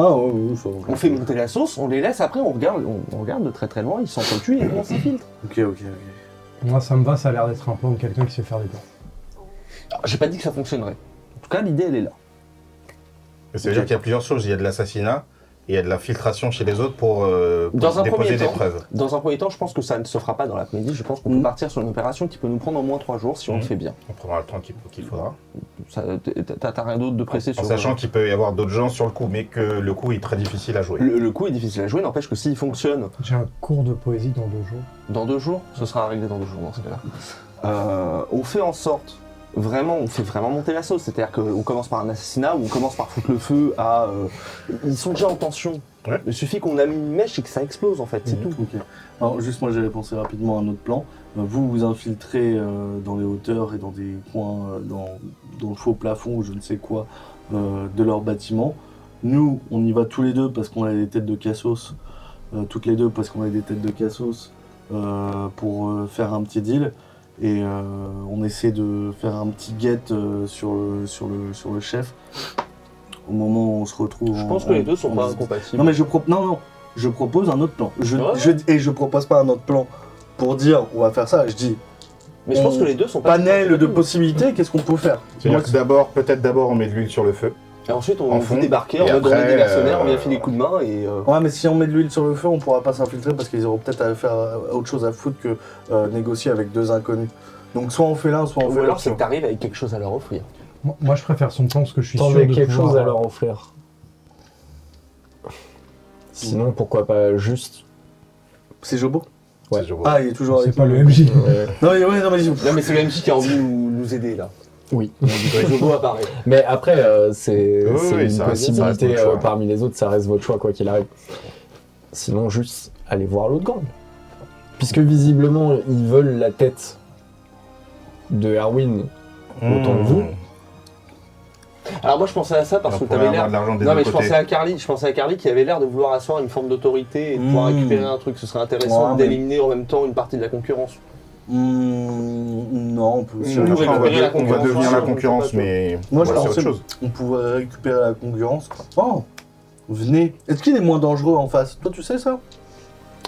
Ah oui, oui, ça. On fait monter la sauce, on les laisse, après on regarde de très très loin, ils sont cuits et on s'infiltre. Ok. Moi, ça me va, ça a l'air d'être un plan de quelqu'un qui sait faire des plans. Alors, j'ai pas dit que ça fonctionnerait. En tout cas, l'idée elle est là. Ça veut dire qu'il y a plusieurs choses. Il y a de l'assassinat et il y a de l'infiltration chez les autres pour Dans un déposer premier des temps. preuves. Dans un premier temps, je pense que ça ne se fera pas dans l'après-midi. Je pense qu'on peut partir sur une opération qui peut nous prendre au moins 3 jours si on le fait bien. On prendra le temps qu'il faudra. T'as rien d'autre de pressé En sur sachant qu'il peut y avoir d'autres gens sur le coup, mais que le coup est très difficile à jouer. le coup est difficile à jouer, n'empêche que s'il fonctionne J'ai un cours de poésie dans 2 jours. dans 2 jours, ce sera réglé dans 2 jours dans ce cas-là. On fait en sorte, on fait vraiment monter la sauce. C'est-à-dire qu'on commence par un assassinat ou on commence par foutre le feu à. Ils sont déjà en tension. Ouais. Il suffit qu'on allume une mèche et que ça explose en fait, c'est tout. Ok. Alors juste moi j'avais pensé rapidement à un autre plan. Vous vous infiltrez dans les hauteurs et dans des coins, dans le faux plafond ou je ne sais quoi de leur bâtiment. Nous on y va tous les deux parce qu'on a des têtes de cassos. Toutes les deux parce qu'on a des têtes de cassos pour faire un petit deal. Et on essaie de faire un petit guet sur le chef. Au moment où on se retrouve. Je pense que les deux sont pas incompatibles. Non mais je propose un autre plan. Ouais. Je propose pas un autre plan pour dire on va faire ça. Je dis Mais je pense que les deux sont pas panel de incompatibles. possibilités. Qu'est-ce qu'on peut faire? C'est-à-dire que peut-être d'abord on met de l'huile sur le feu. Et ensuite on en vous fond, débarquer et en mode on est après, des mercenaires, on vient filer des coups de main et. Ouais, mais si on met de l'huile sur le feu, on pourra pas s'infiltrer parce qu'ils auront peut-être à faire autre chose à foutre que négocier avec 2 inconnus. Donc soit on fait l'un, soit on Ou fait alors l'autre. c'est que t'arrives avec quelque chose à leur offrir. Moi, je préfère son plan parce que je suis T'en sûr as de quelque pouvoir, chose à leur offrir. Sinon, pourquoi pas juste. C'est Jobo. Ouais. C'est Jobo. Ah, il est toujours C'est avec pas nous. le MJ. Non mais ouais, non mais Non mais c'est le MJ qui a envie de nous aider là. Oui. Jobo apparaît. Mais après, c'est Oui, c'est oui, une ça reste possibilité votre choix. parmi les autres, ça reste votre choix quoi qu'il arrive. Sinon, juste aller voir l'autre gang. Puisque visiblement, ils veulent la tête de Erwin autant que vous. Alors moi je pensais à ça parce que On pourrait t'avais avoir l'air. de l'argent des Non mais deux je côtés. pensais à Carly qui avait l'air de vouloir asseoir une forme d'autorité et de pouvoir récupérer un truc. Ce serait intéressant Ouais, mais- d'éliminer en même temps une partie de la concurrence. Non, on peut aussi. Nous, Après, récupérer la on va concurrence, devenir ouais, la on concurrence, peut pas mais Moi, je voilà, c'est pensais autre chose. on pourrait récupérer la concurrence. Oh, venez. Est-ce qu'il est moins dangereux en face? Toi, tu sais ça?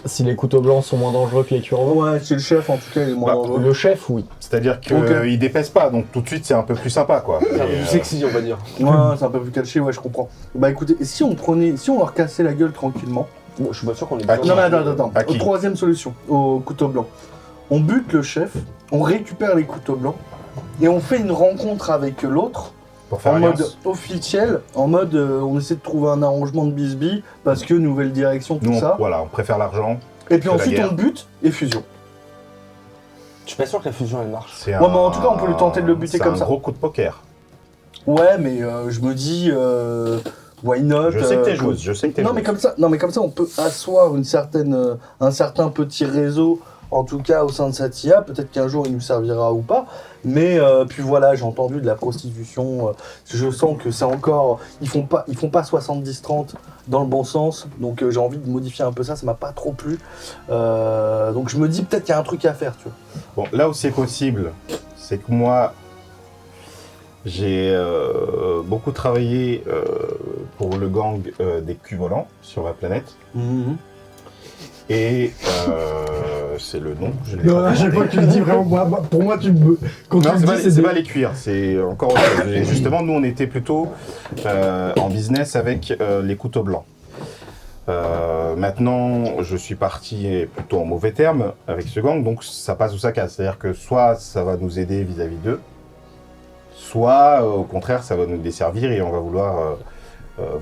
Si les couteaux blancs sont moins dangereux que les curavos. Ouais, c'est le chef en tout cas, il est moins Bah, dangereux. Le chef, oui. C'est-à-dire qu'il Ok. dépaisse pas, donc tout de suite c'est un peu plus sympa quoi. C'est un peu Et, plus sexy on va dire. Ouais, c'est un peu plus caché, ouais, je comprends. Bah écoutez, et si on leur cassait la gueule tranquillement? Bon, je suis pas sûr qu'on ait Ah, besoin Non, mais de- attends. À qui? Troisième solution, au couteau blanc. On bute le chef, on récupère les couteaux blancs et on fait une rencontre avec l'autre pour faire en mode alliance. officiel, en mode on essaie de trouver un arrangement de bisbille parce que nouvelle direction, tout Nous, ça. voilà, on préfère l'argent. Et puis c'est la ensuite guerre. on le bute et fusion. Je suis pas sûr que la fusion elle marche. C'est Ouais, mais en tout cas, on peut le tenter de le buter comme C'est ça. un gros coup de poker. Ouais, mais je me dis, why not? Je sais que t'es joueuse, je sais que t'es Non joueuse. mais comme ça, on peut asseoir un certain petit réseau, en tout cas au sein de cette IA. Peut-être qu'un jour il nous servira ou pas. Mais puis voilà, j'ai entendu de la prostitution. Je sens que c'est encore, ils font pas 70-30 dans le bon sens. Donc j'ai envie de modifier un peu ça. Ça m'a pas trop plu. Donc je me dis peut-être qu'il y a un truc à faire, tu vois. Bon, là où c'est possible, c'est que moi, j'ai beaucoup travaillé pour le gang des culs volants sur la planète. Et c'est le nom, je l'ai Non, pas à chaque inventé. fois que tu le dis vraiment, pour moi, tu me. Quand Non, tu c'est le pas, dis, c'est c'est pas les cuirs, c'est encore autre chose. Et justement, nous, on était plutôt en business avec les couteaux blancs. Maintenant, je suis parti plutôt en mauvais termes avec ce gang, donc ça passe ou ça casse. C'est-à-dire que soit ça va nous aider vis-à-vis d'eux, soit au contraire, ça va nous desservir et on va vouloir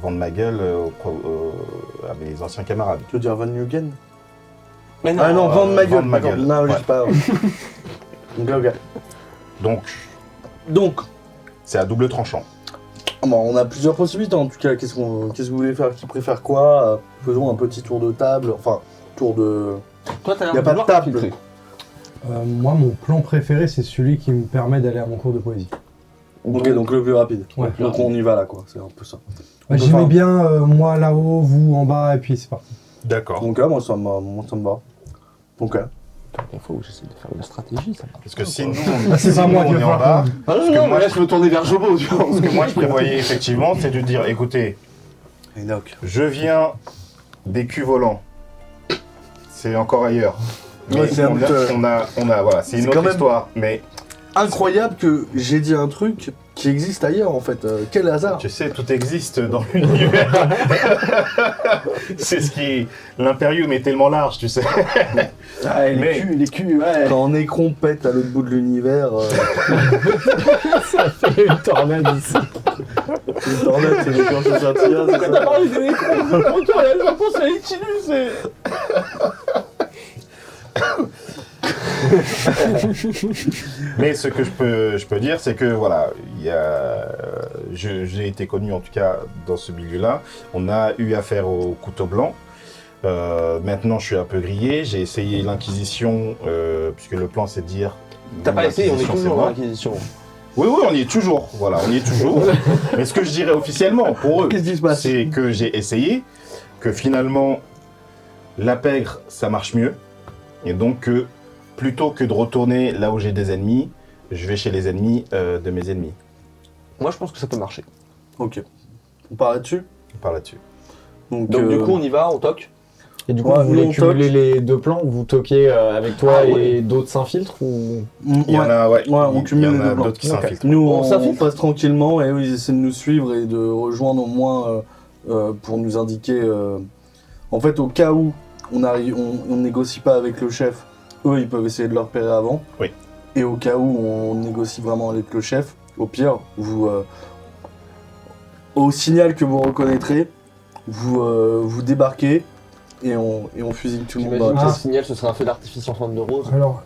vendre ma gueule à mes anciens camarades. Tu veux dire Van Nugen? Mais Ah non, vendre ma gueule. vendre ma d'accord. gueule, Non, je ouais. dis pas. Ok. Donc, C'est à double tranchant. bon, on a plusieurs possibilités en tout cas. Qu'est-ce que vous voulez faire? Qui préfère quoi? Faisons un petit tour de table. Enfin, tour de. Toi t'as l'air Y a de pas de vouloir table. t'infiltrer. Moi, mon plan préféré, c'est celui qui me permet d'aller à mon cours de poésie. Ok, donc le plus rapide. Ouais. Donc on y va là, quoi. C'est un peu ça. Ouais, peut J'aimais faire- bien, moi là-haut, vous en bas, et puis c'est parti. D'accord. Donc moi ça me va. Ok. Il faut que j'essaie de faire une stratégie ça. Parce que si nous, C'est si pas nous, moi qui on vais est en faire bas, Ah que non, moi, mais là je me tournais vers Jobo tu vois. ce que moi je prévoyais effectivement, c'est de dire, écoutez, Enoch. Je viens des culs volants. C'est encore ailleurs. Ouais, Mais c'est un peu- voilà, c'est une C'est autre quand même- histoire. Mais Incroyable que j'ai dit un truc qui existe ailleurs en fait. Quel hasard. tu sais, tout existe dans l'univers. C'est ce qui. L'Imperium est tellement large, tu sais. Ah, Mais- les culs, ouais. Quand Necron pète à l'autre bout de l'univers, Ça fait une tornade ici. une tornade, c'est les planches de Saint-Cyr, c'est ça. parlé de Necron, pourtant, je pense à Ichilus et... Mais ce que je peux dire, c'est que voilà, j'ai été connu en tout cas dans ce milieu-là. On a eu affaire au couteau blanc. Maintenant, je suis un peu grillé. J'ai essayé l'Inquisition, puisque le plan c'est de dire. T'as pas essayé, on est l'Inquisition, c'est toujours dans moi. l'Inquisition. Oui, on y est toujours. Voilà, on y est toujours. Mais ce que je dirais officiellement pour eux, Qu'est-ce qui se passe? c'est que j'ai essayé, que finalement, la pègre, ça marche mieux. Et donc, plutôt que de retourner là où j'ai des ennemis, je vais chez les ennemis de mes ennemis. Moi, je pense que ça peut marcher. Ok. On part là-dessus. On parle là-dessus. Donc, du coup, on y va, on toque. Et du coup, Ouais, vous voulez on cumuler toque. les deux plans, vous toquez avec toi Ah, et ouais. d'autres s'infiltrent ou... Il y en a, ouais. on Il y cumule en les a deux plans. d'autres qui Ok. s'infiltrent. Nous, On on s'infiltre passe tranquillement et eux, ils essaient de nous suivre et de rejoindre au moins pour nous indiquer. En fait, au cas où on négocie pas avec le chef, eux, ils peuvent essayer de le repérer avant. Oui. Et au cas où on négocie vraiment avec le chef, au pire, au signal que vous reconnaîtrez, vous débarquez et on fusille tout le monde. J'imagine dans que la le signal, ce sera un feu d'artifice en forme de rose. Alors,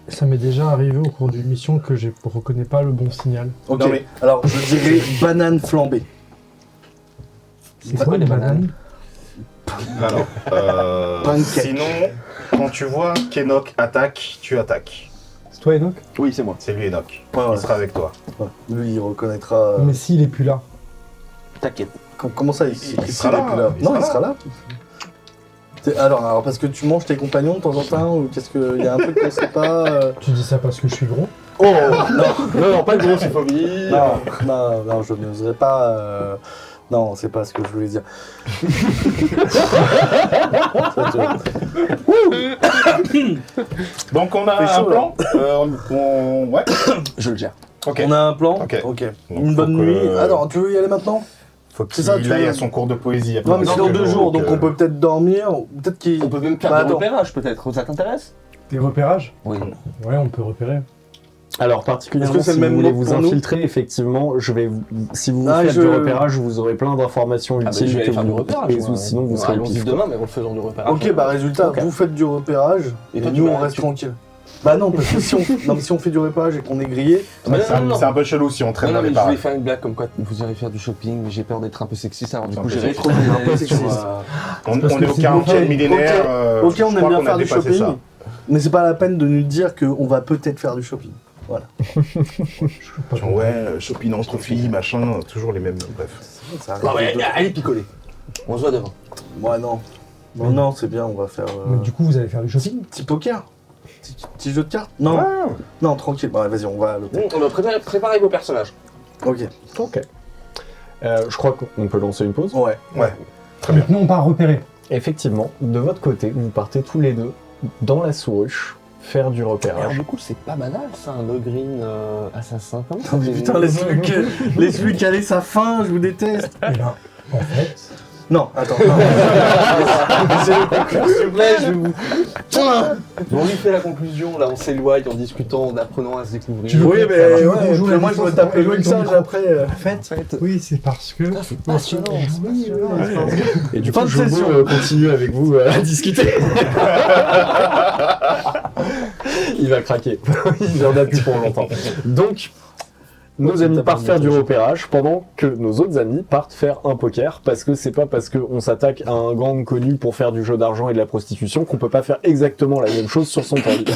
ça m'est déjà arrivé au cours d'une mission que je reconnais pas le bon signal. Ok. Non, mais- Alors, je dirais banane flambée. C'est Pas quoi les les bananes Alors, Pancake. sinon, quand tu vois qu'Enoch attaque, tu attaques. C'est toi, Enoch? Oui, c'est moi. C'est lui, Enoch. Ouais, ouais. Il sera avec toi. Ouais. Lui, il reconnaîtra. Mais s'il est plus là. T'inquiète. Comment ça, Il s'il sera est là, plus là il Non, sera il sera là. Alors, parce que tu manges tes compagnons de temps en temps, ou qu'est-ce que. Il y a un truc qu'on sait pas. Tu dis ça parce que je suis gros? Oh non, Non, pas de grossophobie. non, je n'oserais pas. Non, c'est pas ce que je voulais dire. Donc, on a Fait un chaud, plan. Ouais. Je le gère. Ok. On a un plan. Ok. Ok. Donc, Une bonne faut que- nuit. Attends, tu veux y aller maintenant? Faut C'est ça, qu'il tu aille veux- à son cours de poésie. après Non, mais c'est dans quelques 2 jours, donc on euh, peut peut-être dormir. Ou peut-être qu'il. On peut même faire Bah, des attends. repérages, peut-être. Ça t'intéresse? Des repérages? Oui. Ouais, on peut repérer. Alors particulièrement, Est-ce que c'est si le vous même voulez mot vous pour nous infiltrer, effectivement, si vous Ah, faites je- du repérage, vous aurez plein d'informations Ah bah, utiles je vais que aller faire du vous... repérage. et moi. sinon vous Ouais, serez allons-y pif. demain, mais faisons du repérage. Ok, bah résultat, Ok. vous faites du repérage. Et Et toi, tu nous, vas- on reste tu- tranquille. Bah non, parce que si on, non, mais si on fait du repérage et qu'on est grillé, Mais C'est un- non. c'est un peu chelou si on traîne Non, dans non, mais les je voulais parages. faire une blague comme quoi vous irez faire du shopping, mais j'ai peur d'être un peu sexiste, alors du C'est coup un peu j'ai sexiste. rétro Un peu sexiste. On parce est que au c'est 40e ok, millénaire. ok, je on aime crois bien qu'on a faire du dépassé shopping, ça. mais c'est pas la peine de nous dire qu'on va peut-être faire du shopping. Ouais, shopping entre filles, machin, toujours les mêmes. Bref. Ça arrive Bon, ouais, de- allez picoler. On se voit demain. Ouais, non. Non, non, c'est bien, on va faire. Mais du coup, vous allez faire du shopping? Petit poker. Petit jeu de cartes. Non, non, tranquille. Bah, vas-y, on va à l'hôtel. On va préparer vos personnages. Ok. Ok. Je crois qu'on peut lancer une pause. Ouais. Très bien. Maintenant, on part repérer. Effectivement, de votre côté, vous partez tous les deux dans la souruche faire du Alors repérage. du coup, c'est pas banal ça, un Ogreen assassin. Comment ça Oh, mais s'est- putain, laisse-lui caler sa faim, je vous déteste. Et ben, en fait, Non, attends. Non. S'il vous plaît, je vais vous... On lui fait la conclusion, là, en s'éloigne, en discutant, en apprenant à se découvrir. Tu veux- Oui, mais Tu veux qu'on ouais, joue puis la moi je me distance tape pour le éloigner ton message micro après. En fait, oui, c'est parce que... c'est passionnant. Et du Fin coup, de je session. continue avec vous à discuter. Il va craquer. Il en a plus pour longtemps. Donc, nos amis partent faire du repérage pendant que nos autres amis partent faire un poker, parce que c'est pas parce qu'on s'attaque à un gang connu pour faire du jeu d'argent et de la prostitution qu'on peut pas faire exactement la même chose sur son temps libre.